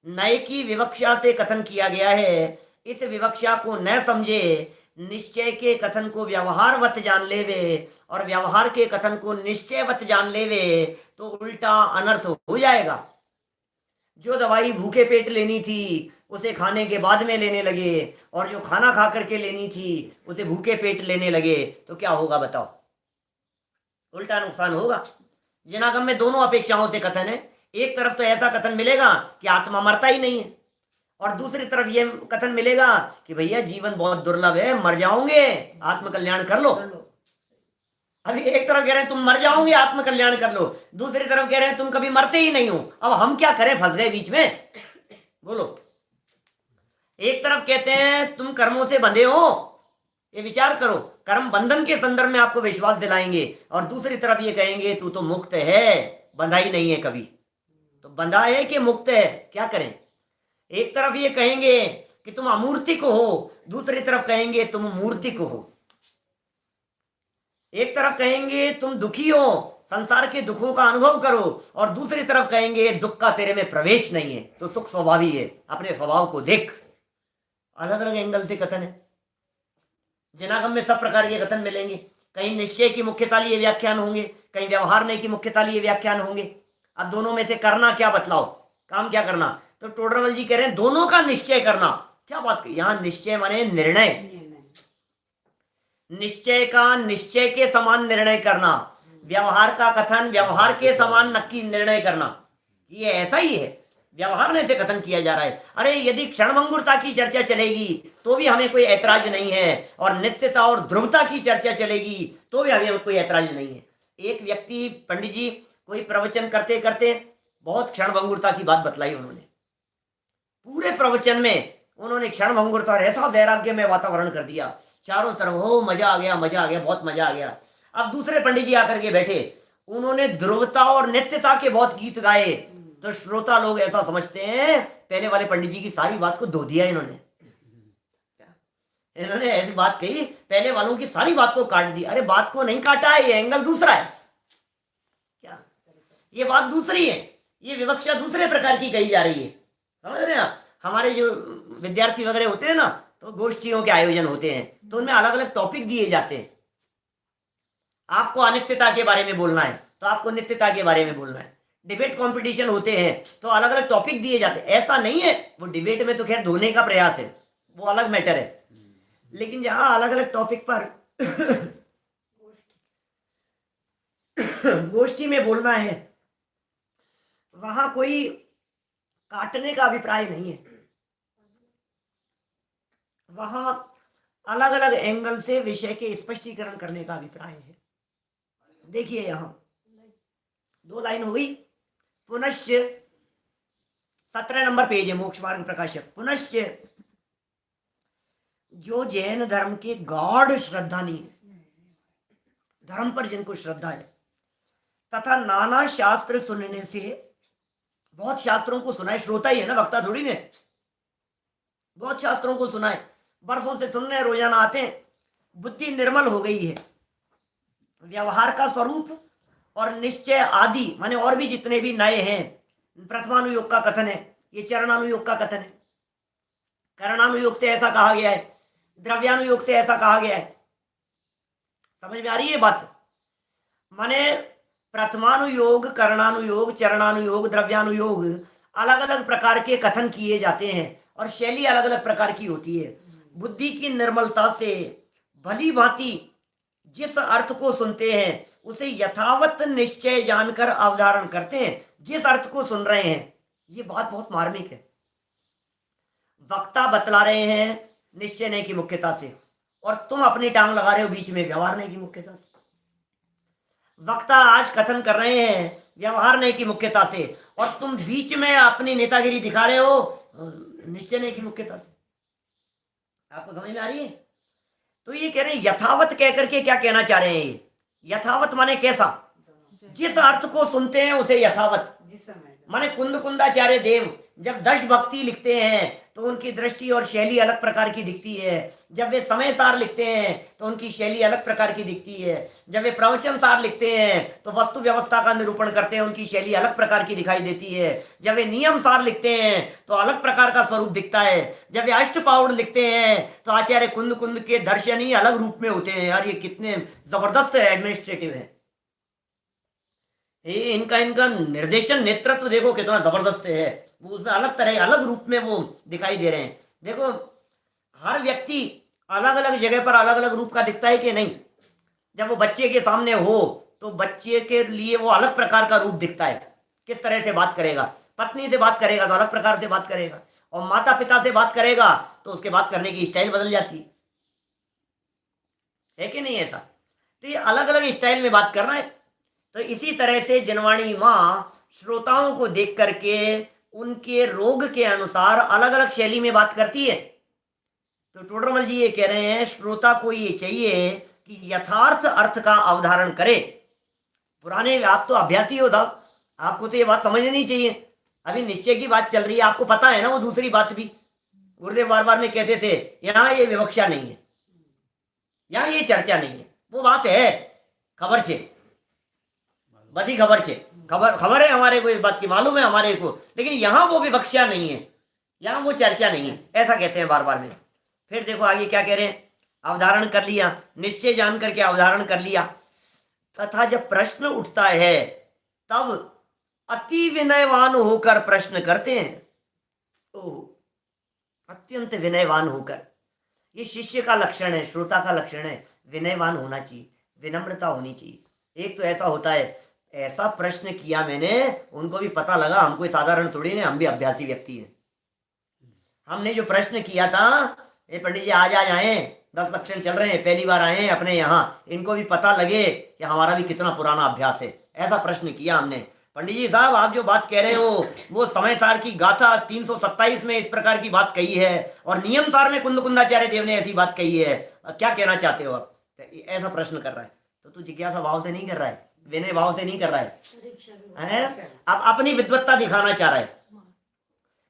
नए की विवक्षा से कथन किया गया है, इस विवक्षा को न समझे, निश्चय के कथन को व्यवहारवत जान लेवे और व्यवहार के कथन को निश्चयवत जान लेवे तो उल्टा अनर्थ हो जाएगा। जो दवाई भूखे पेट लेनी थी उसे खाने के बाद में लेने लगे, और जो खाना खा करके लेनी थी उसे भूखे पेट लेने लगे, तो क्या होगा बताओ? उल्टा नुकसान होगा। जिनागम में दोनों अपेक्षाओं से कथन है। एक तरफ तो ऐसा कथन मिलेगा कि आत्मा मरता ही नहीं है, और दूसरी तरफ ये कथन मिलेगा कि भैया जीवन बहुत दुर्लभ है, मर जाओगे, आत्मकल्याण कर लो। अभी एक तरफ कह रहे हैं तुम मर जाओगे, आत्मकल्याण कर लो, दूसरी तरफ कह रहे हैं तुम कभी मरते ही नहीं हो। अब हम क्या करें, फंस गए बीच में, बोलो। एक तरफ कहते हैं तुम कर्मों से बंधे हो, ये विचार करो, कर्म बंधन के संदर्भ में आपको विश्वास दिलाएंगे, और दूसरी तरफ ये कहेंगे तू तो मुक्त है, बंधा ही नहीं है कभी। तो बंधा है कि मुक्त है, क्या करें? एक तरफ ये कहेंगे कि तुम अमूर्तिक हो, दूसरी तरफ कहेंगे तुम मूर्तिक हो। एक तरफ कहेंगे तुम दुखी हो, संसार के दुखों का अनुभव करो, और दूसरी तरफ कहेंगे दुख का तेरे में प्रवेश नहीं है, तो सुख स्वभावी है, अपने स्वभाव को देख। अलग अलग एंगल से कथन है। जनागम में सब प्रकार के कथन मिलेंगे। कहीं निश्चय की मुख्यता लिए व्याख्यान होंगे, कहीं व्यवहार नहीं की मुख्यता लिए व्याख्यान होंगे। अब दोनों में से करना क्या बतलाओ, काम क्या करना? तो टोडरमल जी कह रहे हैं दोनों का निश्चय करना। क्या बात, यहाँ निश्चय माने निर्णय, निश्चय का निश्चय के समान निर्णय करना, व्यवहार का कथन व्यवहार के समान नक्की निर्णय करना। ये ऐसा ही है, व्यवहार में से कथन किया जा रहा है। अरे यदि क्षणभंगुरता की चर्चा चलेगी तो भी हमें कोई ऐतराज नहीं है, और नित्यता और ध्रुवता की चर्चा चलेगी तो भी हमें कोई ऐतराज नहीं है। एक व्यक्ति पंडित जी कोई प्रवचन करते करते बहुत क्षणभंगुरता की बात बतलाई उन्होंने, पूरे प्रवचन में उन्होंने क्षणभंगुरता और ऐसा वैराग्य में वातावरण कर दिया, चारों तरफ हो मजा आ गया, मजा आ गया, बहुत मजा आ गया। अब दूसरे पंडित जी आकर के बैठे, उन्होंने ध्रुवता और नित्यता के बहुत गीत गाए, तो श्रोता लोग ऐसा समझते हैं पहले वाले पंडित जी की सारी बात को धो दिया इन्होंने ऐसी बात कही, पहले वालों की सारी बात को काट दी। अरे बात को नहीं काटा है, ये एंगल दूसरा है, क्या ये बात दूसरी है, ये विवक्षा दूसरे प्रकार की कही जा रही है। समझ रहे हैं आप? हमारे जो विद्यार्थी वगैरह होते हैं ना, तो गोष्ठियों के आयोजन होते हैं, तो उनमें अलग अलग टॉपिक दिए जाते हैं। आपको अनित्यता के बारे में बोलना है तो आपको नित्यता के बारे में बोलना है, डिबेट कंपटीशन होते हैं तो अलग अलग टॉपिक दिए जाते हैं। ऐसा नहीं है, वो डिबेट में तो खैर धोने का प्रयास है, वो अलग मैटर है, लेकिन जहां अलग अलग टॉपिक पर गोष्ठी में बोलना है, वहां कोई काटने का अभिप्राय नहीं है, वहां अलग अलग एंगल से विषय के स्पष्टीकरण करने का अभिप्राय है। देखिए यहां 2 लाइन हो गई। पुनश्च 17 नंबर पेज है, मोक्ष मार्ग प्रकाशक। पुनश्च जो जैन धर्म के गाढ़ श्रद्धा नहीं, धर्म पर जिनको श्रद्धा है, तथा नाना शास्त्र सुनने से, बहुत शास्त्रों को सुना है, श्रोता ही है ना, वक्ता थोड़ी ने, बहुत शास्त्रों को सुना है, बरसों से सुन रहे, रोजाना आते हैं, बुद्धि निर्मल हो गई है। व्यवहार का स्वरूप और निश्चय आदि माने और भी जितने भी नए हैं, प्रथमानुयोग का कथन है, ये चरणानुयोग का कथन है, करणानुयोग से ऐसा कहा गया है, द्रव्यानुयोग से ऐसा कहा गया है। समझ में आ रही है बात? माने प्रथमानुयोग, करणानुयोग, चरणानुयोग, द्रव्यानुयोग, अलग अलग प्रकार के कथन किए जाते हैं और शैली अलग अलग प्रकार की होती है। बुद्धि की निर्मलता से भली भांति जिस अर्थ को सुनते हैं उसे यथावत निश्चय जानकर अवधारण करते हैं। जिस अर्थ को सुन रहे हैं, ये बात बहुत मार्मिक है। वक्ता बतला रहे हैं निश्चय नहीं की मुख्यता से, और तुम अपनी टांग लगा रहे हो बीच में व्यवहार नहीं की मुख्यता से। वक्ता आज कथन कर रहे हैं व्यवहार नहीं की मुख्यता से, और तुम बीच में अपनी नेतागिरी दिखा रहे हो निश्चय नहीं की मुख्यता से। आपको समझ में आ रही है? तो ये कह रहे हैं यथावत कह करके क्या कहना चाह रहे हैं? ये यथावत माने कैसा? जिस अर्थ को सुनते हैं उसे यथावत माने कुंद कुंदाचार्य देव जब 10 भक्ति लिखते हैं तो उनकी दृष्टि और शैली अलग प्रकार की दिखती है। जब वे समय सार लिखते हैं तो उनकी शैली अलग प्रकार की दिखती है। जब वे प्रवचन सार लिखते हैं तो वस्तु व्यवस्था का निरूपण करते हैं, उनकी शैली अलग प्रकार की दिखाई देती है। जब वे नियम सार लिखते हैं तो अलग प्रकार का स्वरूप दिखता है। जब वे अष्टपाउड लिखते हैं तो आचार्य कुंद कुंद के दर्शन ही अलग रूप में होते हैं। यार ये कितने जबरदस्त एडमिनिस्ट्रेटिव है, इनका निर्देशन नेतृत्व देखो कितना जबरदस्त है। वो उसमें अलग तरह अलग रूप में वो दिखाई दे रहे हैं। देखो हर व्यक्ति अलग अलग जगह पर अलग अलग रूप का दिखता है कि नहीं। जब वो बच्चे के सामने हो तो बच्चे के लिए वो अलग प्रकार का रूप दिखता है। किस तरह से बात करेगा, पत्नी से बात करेगा तो अलग प्रकार से बात करेगा, और माता पिता से बात करेगा तो उसके बात करने की स्टाइल बदल जाती है कि नहीं ऐसा? तो ये अलग अलग स्टाइल में बात करना है। तो इसी तरह से जनवाणी माँ श्रोताओं को देख करके उनके रोग के अनुसार अलग अलग शैली में बात करती है। तो टोडरमल जी ये कह रहे हैं श्रोता को ये चाहिए कि यथार्थ अर्थ का अवधारण करे। पुराने आप तो अभ्यासी हो साहब, आपको तो ये बात समझनी चाहिए। अभी निश्चय की बात चल रही है, आपको पता है ना। वो दूसरी बात भी गुरुदेव बार बार में कहते थे, यहाँ ये विवक्षा नहीं है, यहाँ ये चर्चा नहीं है। वो बात है खबर छे, बधी खबर छे, खबर है हमारे को इस बात की, मालूम है हमारे को, लेकिन यहाँ वो विवक्षा नहीं है, यहाँ वो चर्चा नहीं है, ऐसा कहते हैं बार बार में। फिर देखो आगे क्या कह रहे हैं, अवधारण कर लिया, निश्चय जान करके अवधारण कर लिया, तथा जब प्रश्न उठता है तब अति विनयवान होकर प्रश्न करते हैं। ओह, अत्यंत विनयवान होकर, ये शिष्य का लक्षण है, श्रोता का लक्षण है, विनयवान होना चाहिए, विनम्रता होनी चाहिए। एक तो ऐसा होता है, ऐसा प्रश्न किया मैंने, उनको भी पता लगा हम कोई साधारण थोड़ी नहीं, हम भी अभ्यासी व्यक्ति हैं। हमने जो प्रश्न किया था, ये पंडित जी आज आए, 10 लक्षण चल रहे हैं, पहली बार आए हैं अपने यहाँ, इनको भी पता लगे कि हमारा भी कितना पुराना अभ्यास है, ऐसा प्रश्न किया हमने। पंडित जी साहब, आप जो बात कह रहे हो वो समय सार की गाथा 327 में इस प्रकार की बात कही है, और नियम सार में कुंदकुंदाचार्य देव ने ऐसी बात कही है, क्या कहना चाहते हो आप? ऐसा प्रश्न कर रहा है, तो तू जिज्ञासा भाव से नहीं कर रहा है, विनय भाव से नहीं कर रहा है, अब अपनी विद्वत्ता दिखाना चाह रहा है।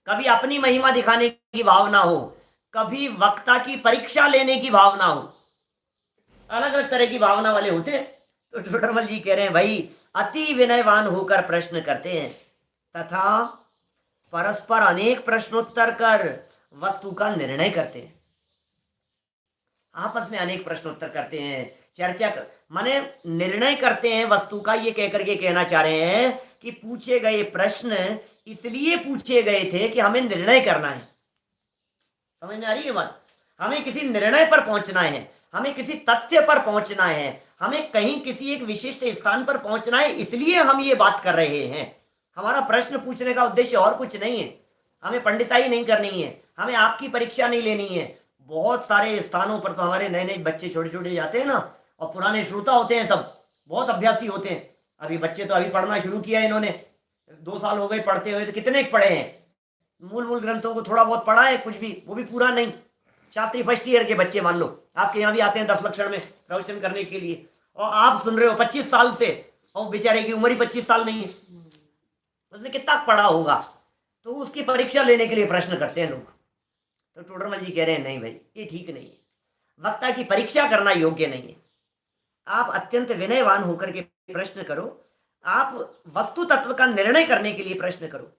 कभी अपनी महिमा दिखाने की भावना हो, कभी वक्ता की परीक्षा लेने की भावना हो, अलग अलग तरह की भावना वाले होते हैं। तो टोडरमल जी कह रहे हैं भाई, अति विनयवान होकर प्रश्न करते हैं तथा परस्पर अनेक प्रश्नोत्तर कर वस्तु का निर्णय करते हैं। आपस में अनेक प्रश्नोत्तर करते हैं, चर्चा कर, माने निर्णय करते हैं वस्तु का। ये कहकर के कहना चाह रहे हैं कि पूछे गए प्रश्न इसलिए पूछे गए थे कि हमें निर्णय करना है। समझ में आ रही है बात? हमें किसी निर्णय पर पहुंचना है, हमें किसी तथ्य पर पहुंचना है, हमें कहीं किसी एक विशिष्ट स्थान पर पहुंचना है, इसलिए हम ये बात कर रहे हैं। हमारा प्रश्न पूछने का उद्देश्य और कुछ नहीं है, हमें पंडिताई नहीं करनी है, हमें आपकी परीक्षा नहीं लेनी है। बहुत सारे स्थानों पर तो हमारे नए नए बच्चे छोटे छोटे जाते हैं ना, और पुराने श्रोता होते हैं, सब बहुत अभ्यासी होते हैं। अभी बच्चे तो अभी पढ़ना शुरू किया है इन्होंने, 2 साल हो गए पढ़ते हुए, तो कितने पढ़े हैं, मूल ग्रंथों को थोड़ा बहुत पढ़ा है, कुछ भी, वो भी पूरा नहीं। शास्त्री फर्स्ट ईयर के बच्चे मान लो, आपके यहाँ भी आते हैं 10 लक्षण में प्रवचन करने के लिए, और आप सुन रहे हो 25 साल से, और बेचारे की उम्र ही 25 साल नहीं है, उसने कितना पढ़ा होगा, तो उसकी परीक्षा लेने के लिए प्रश्न करते हैं लोग। तो टोडरमल जी कह रहे हैं नहीं भाई, ये ठीक नहीं है, वक्ता की परीक्षा करना योग्य नहीं है। आप अत्यंत विनयवान होकर के प्रश्न करो, आप वस्तु तत्व का निर्णय करने के लिए प्रश्न करो।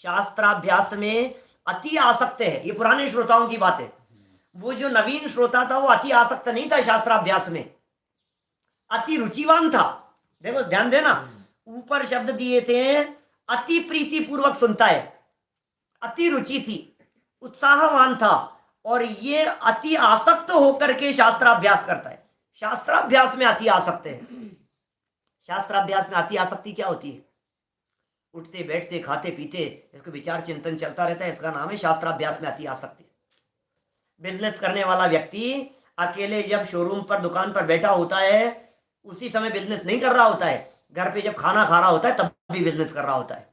शास्त्राभ्यास में अति आसक्त है, ये पुराने श्रोताओं की बात है। वो जो नवीन श्रोता था वो अति आसक्त नहीं था शास्त्राभ्यास में, अति रुचिवान था। देखो ध्यान देना, ऊपर शब्द दिए थे, अति प्रीति पूर्वक सुनता है, अति रुचि थी, उत्साहवान था, और ये अति आसक्त होकर के शास्त्राभ्यास करता है। शास्त्राभ्यास में अति आसक्त है। शास्त्राभ्यास में अति आसक्ति क्या होती है? उठते बैठते खाते पीते इसको विचार चिंतन चलता रहता है, इसका नाम है शास्त्राभ्यास में अति आसक्ति। बिजनेस करने वाला व्यक्ति अकेले जब शोरूम पर दुकान पर बैठा होता है, उसी समय बिजनेस नहीं कर रहा होता है, घर पे जब खाना खा रहा होता है तब भी बिजनेस कर रहा होता है।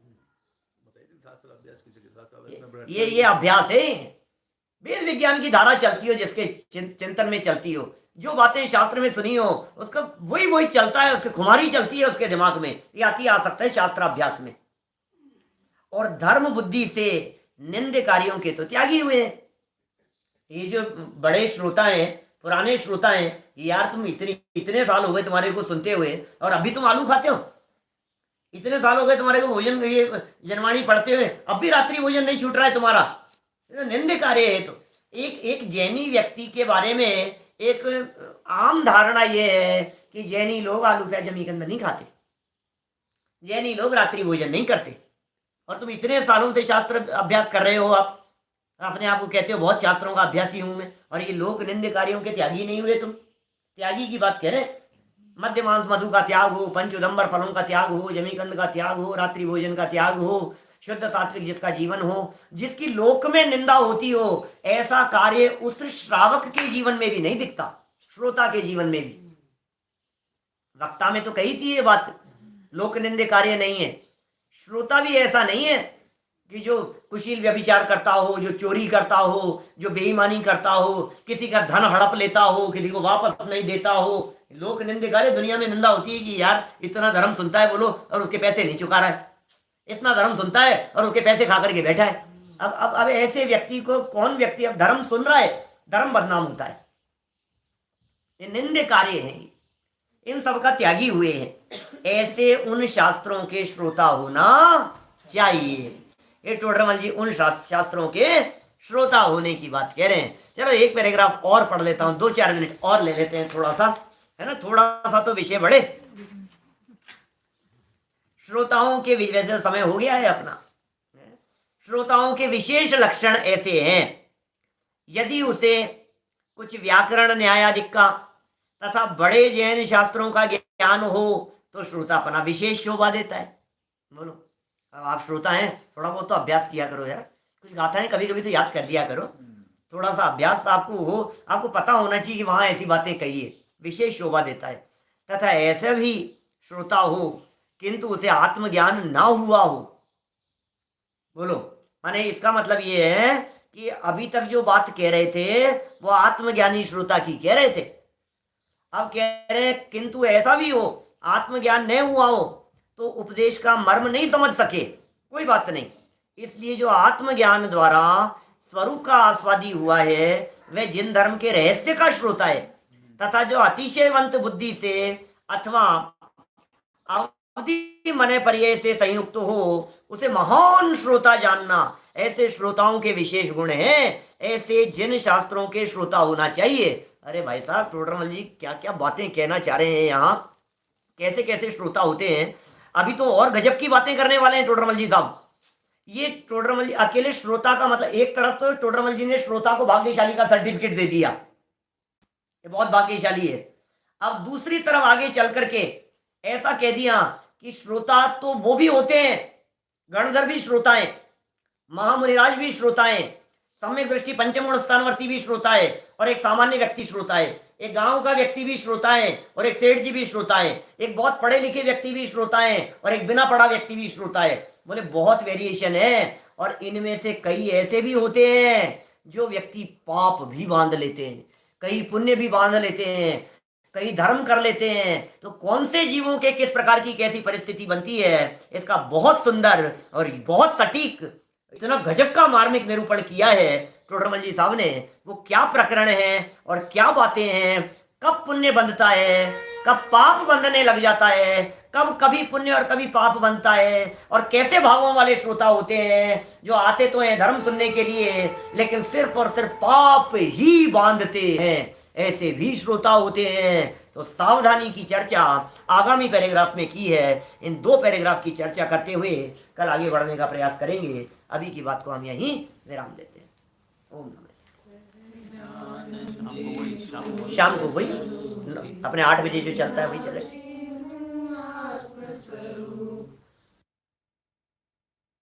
ये अभ्यास है, वेद विज्ञान की धारा चलती हो, जिसके चिंतन में चलती हो, जो बातें शास्त्र में सुनी हो उसका वही चलता है, उसकी खुमारी चलती है उसके दिमाग में, ये अति आसक्त है शास्त्राभ्यास में। और धर्म बुद्धि से निंद कार्यों के तो त्यागी हुए हैं। ये जो बड़े श्रोता हैं, पुराने श्रोता हैं, यार तुम इतने साल हो गए तुम्हारे को सुनते हुए, और अभी तुम आलू खाते हो, इतने साल हो गए तुम्हारे को भोजन, ये जनवाणी पढ़ते हुए, अब भी रात्रि भोजन नहीं छूट रहा है तुम्हारा, निंद कार्य है। तो एक जैनी व्यक्ति के बारे में एक आम धारणा ये है कि जैनी लोग आलू प्याज जमी के अंदर नहीं खाते, जैनी लोग रात्रि भोजन नहीं करते। और तुम इतने सालों से शास्त्र अभ्यास कर रहे हो, आप अपने आप को कहते हो बहुत शास्त्रों का अभ्यासी हूं मैं, और ये लोक निंद कार्यों के त्यागी नहीं हुए तुम। त्यागी की बात कह रहे, मध्य मांस मधु का त्याग हो, पंच उदंबर फलों का त्याग हो, जमीकंद का त्याग हो, रात्रि भोजन का त्याग हो, शुद्ध सात्विक जिसका जीवन हो, जिसकी लोक में निंदा होती हो, ऐसा कार्य उस श्रावक के जीवन में भी नहीं दिखता, श्रोता के जीवन में भी। वक्ता में तो कही थी ये बात, लोक निंदे कार्य नहीं है। श्रोता भी ऐसा नहीं है कि जो कुशील व्यभिचार करता हो, जो चोरी करता हो, जो बेईमानी करता हो, किसी का धन हड़प लेता हो, किसी को वापस नहीं देता हो। लोक निंदे कार्य दुनिया में निंदा होती है कि यार इतना धर्म सुनता है बोलो और उसके पैसे नहीं चुका रहा है, इतना धर्म सुनता है और उसके पैसे खा करके बैठा है। अब ऐसे व्यक्ति को कौन व्यक्ति अब धर्म सुन रहा है, धर्म बदनाम होता है। ये निंदे कार्य है, इन सब का त्यागी हुए हैं। ऐसे उन शास्त्रों के श्रोता होना चाहिए। ये टोडरमल जी उन शास्त्रों के श्रोता होने की बात कह रहे हैं। चलो एक पैराग्राफ और पढ़ लेता हूं, 2-4 मिनट और ले लेते हैं, थोड़ा सा है ना, थोड़ा सा तो विषय बढ़े। श्रोताओं के वैसे समय हो गया है अपना। श्रोताओं के विशेष लक्षण ऐसे हैं, यदि उसे कुछ व्याकरण न्यायादिक का तथा बड़े जैन शास्त्रों का ज्ञान हो तो श्रोता अपना विशेष शोभा देता है। बोलो, अब आप श्रोता हैं, थोड़ा बहुत तो अभ्यास किया करो यार, कुछ गाथाएं कभी कभी तो याद कर लिया करो, थोड़ा सा अभ्यास आपको हो, आपको पता होना चाहिए कि वहां ऐसी बातें कहिए, विशेष शोभा देता है। तथा ऐसा भी श्रोता हो किंतु उसे आत्मज्ञान ना हुआ हो। बोलो, माने इसका मतलब ये है कि अभी तक जो बात कह रहे थे वो आत्मज्ञानी श्रोता की कह रहे थे, अब कह रहे हैं किंतु ऐसा भी हो आत्मज्ञान नहीं हुआ हो तो उपदेश का मर्म नहीं समझ सके, कोई बात नहीं। इसलिए जो आत्मज्ञान द्वारा स्वरूप का आस्वादी हुआ है वह जिन धर्म के रहस्य का श्रोता है, तथा जो अतिशयवंत बुद्धि से अथवा अवधि मने पर्याय से संयुक्त हो उसे महान श्रोता जानना, ऐसे श्रोताओं के विशेष गुण हैं। ऐसे जिन शास्त्रों के श्रोता होना चाहिए। अरे भाई साहब, टोडरमल जी क्या क्या बातें कहना चाह रहे हैं यहाँ, कैसे कैसे श्रोता होते हैं। अभी तो और गजब की बातें करने वाले हैं टोडरमल जी साहब। ये टोडरमल जी अकेले श्रोता का मतलब, एक तरफ तो टोडरमल जी ने श्रोता को भाग्यशाली का सर्टिफिकेट दे दिया, ये बहुत भाग्यशाली है। अब दूसरी तरफ आगे चल करके ऐसा कह दिया कि श्रोता तो वो भी होते हैं, गणधर भी श्रोता है, महामुनिराज भी श्रोता है, सम्यक दृष्टि पंचमूढ़ स्थानवर्ती भी श्रोता है, और एक सामान्य व्यक्ति श्रोता है, एक गांव का व्यक्ति भी श्रोता है, और एक सेठ जी भी श्रोता है, एक बहुत पढ़े लिखे व्यक्ति भी श्रोता है, और एक बिना पढ़ा व्यक्ति भी श्रोता है। बोले बहुत वेरिएशन है, और इनमें से कई ऐसे भी होते हैं जो व्यक्ति पाप भी बांध लेते हैं, कई पुण्य भी बांध लेते हैं, कई धर्म कर लेते हैं। तो कौन से जीवों के किस प्रकार की कैसी परिस्थिति बनती है, इसका बहुत सुंदर और बहुत सटीक, इतना गजब का मार्मिक निरूपण किया है टोडरमल जी साहब ने। वो क्या प्रकरण है और क्या बातें हैं, कब पुण्य बंधता है, कब पाप बंधने लग जाता है, कब कभी पुण्य और कभी पाप बनता है, और कैसे भावों वाले श्रोता होते हैं जो आते तो हैं धर्म सुनने के लिए लेकिन सिर्फ और सिर्फ पाप ही बांधते हैं, ऐसे भी श्रोता होते हैं। तो सावधानी की चर्चा आगामी पैराग्राफ में की है। इन 2 पैराग्राफ की चर्चा करते हुए कल आगे बढ़ने का प्रयास करेंगे। अभी की बात को हम यहीं विराम देते हैं। ओम नमः। शाम को वही अपने 8 बजे जो चलता है वही चले।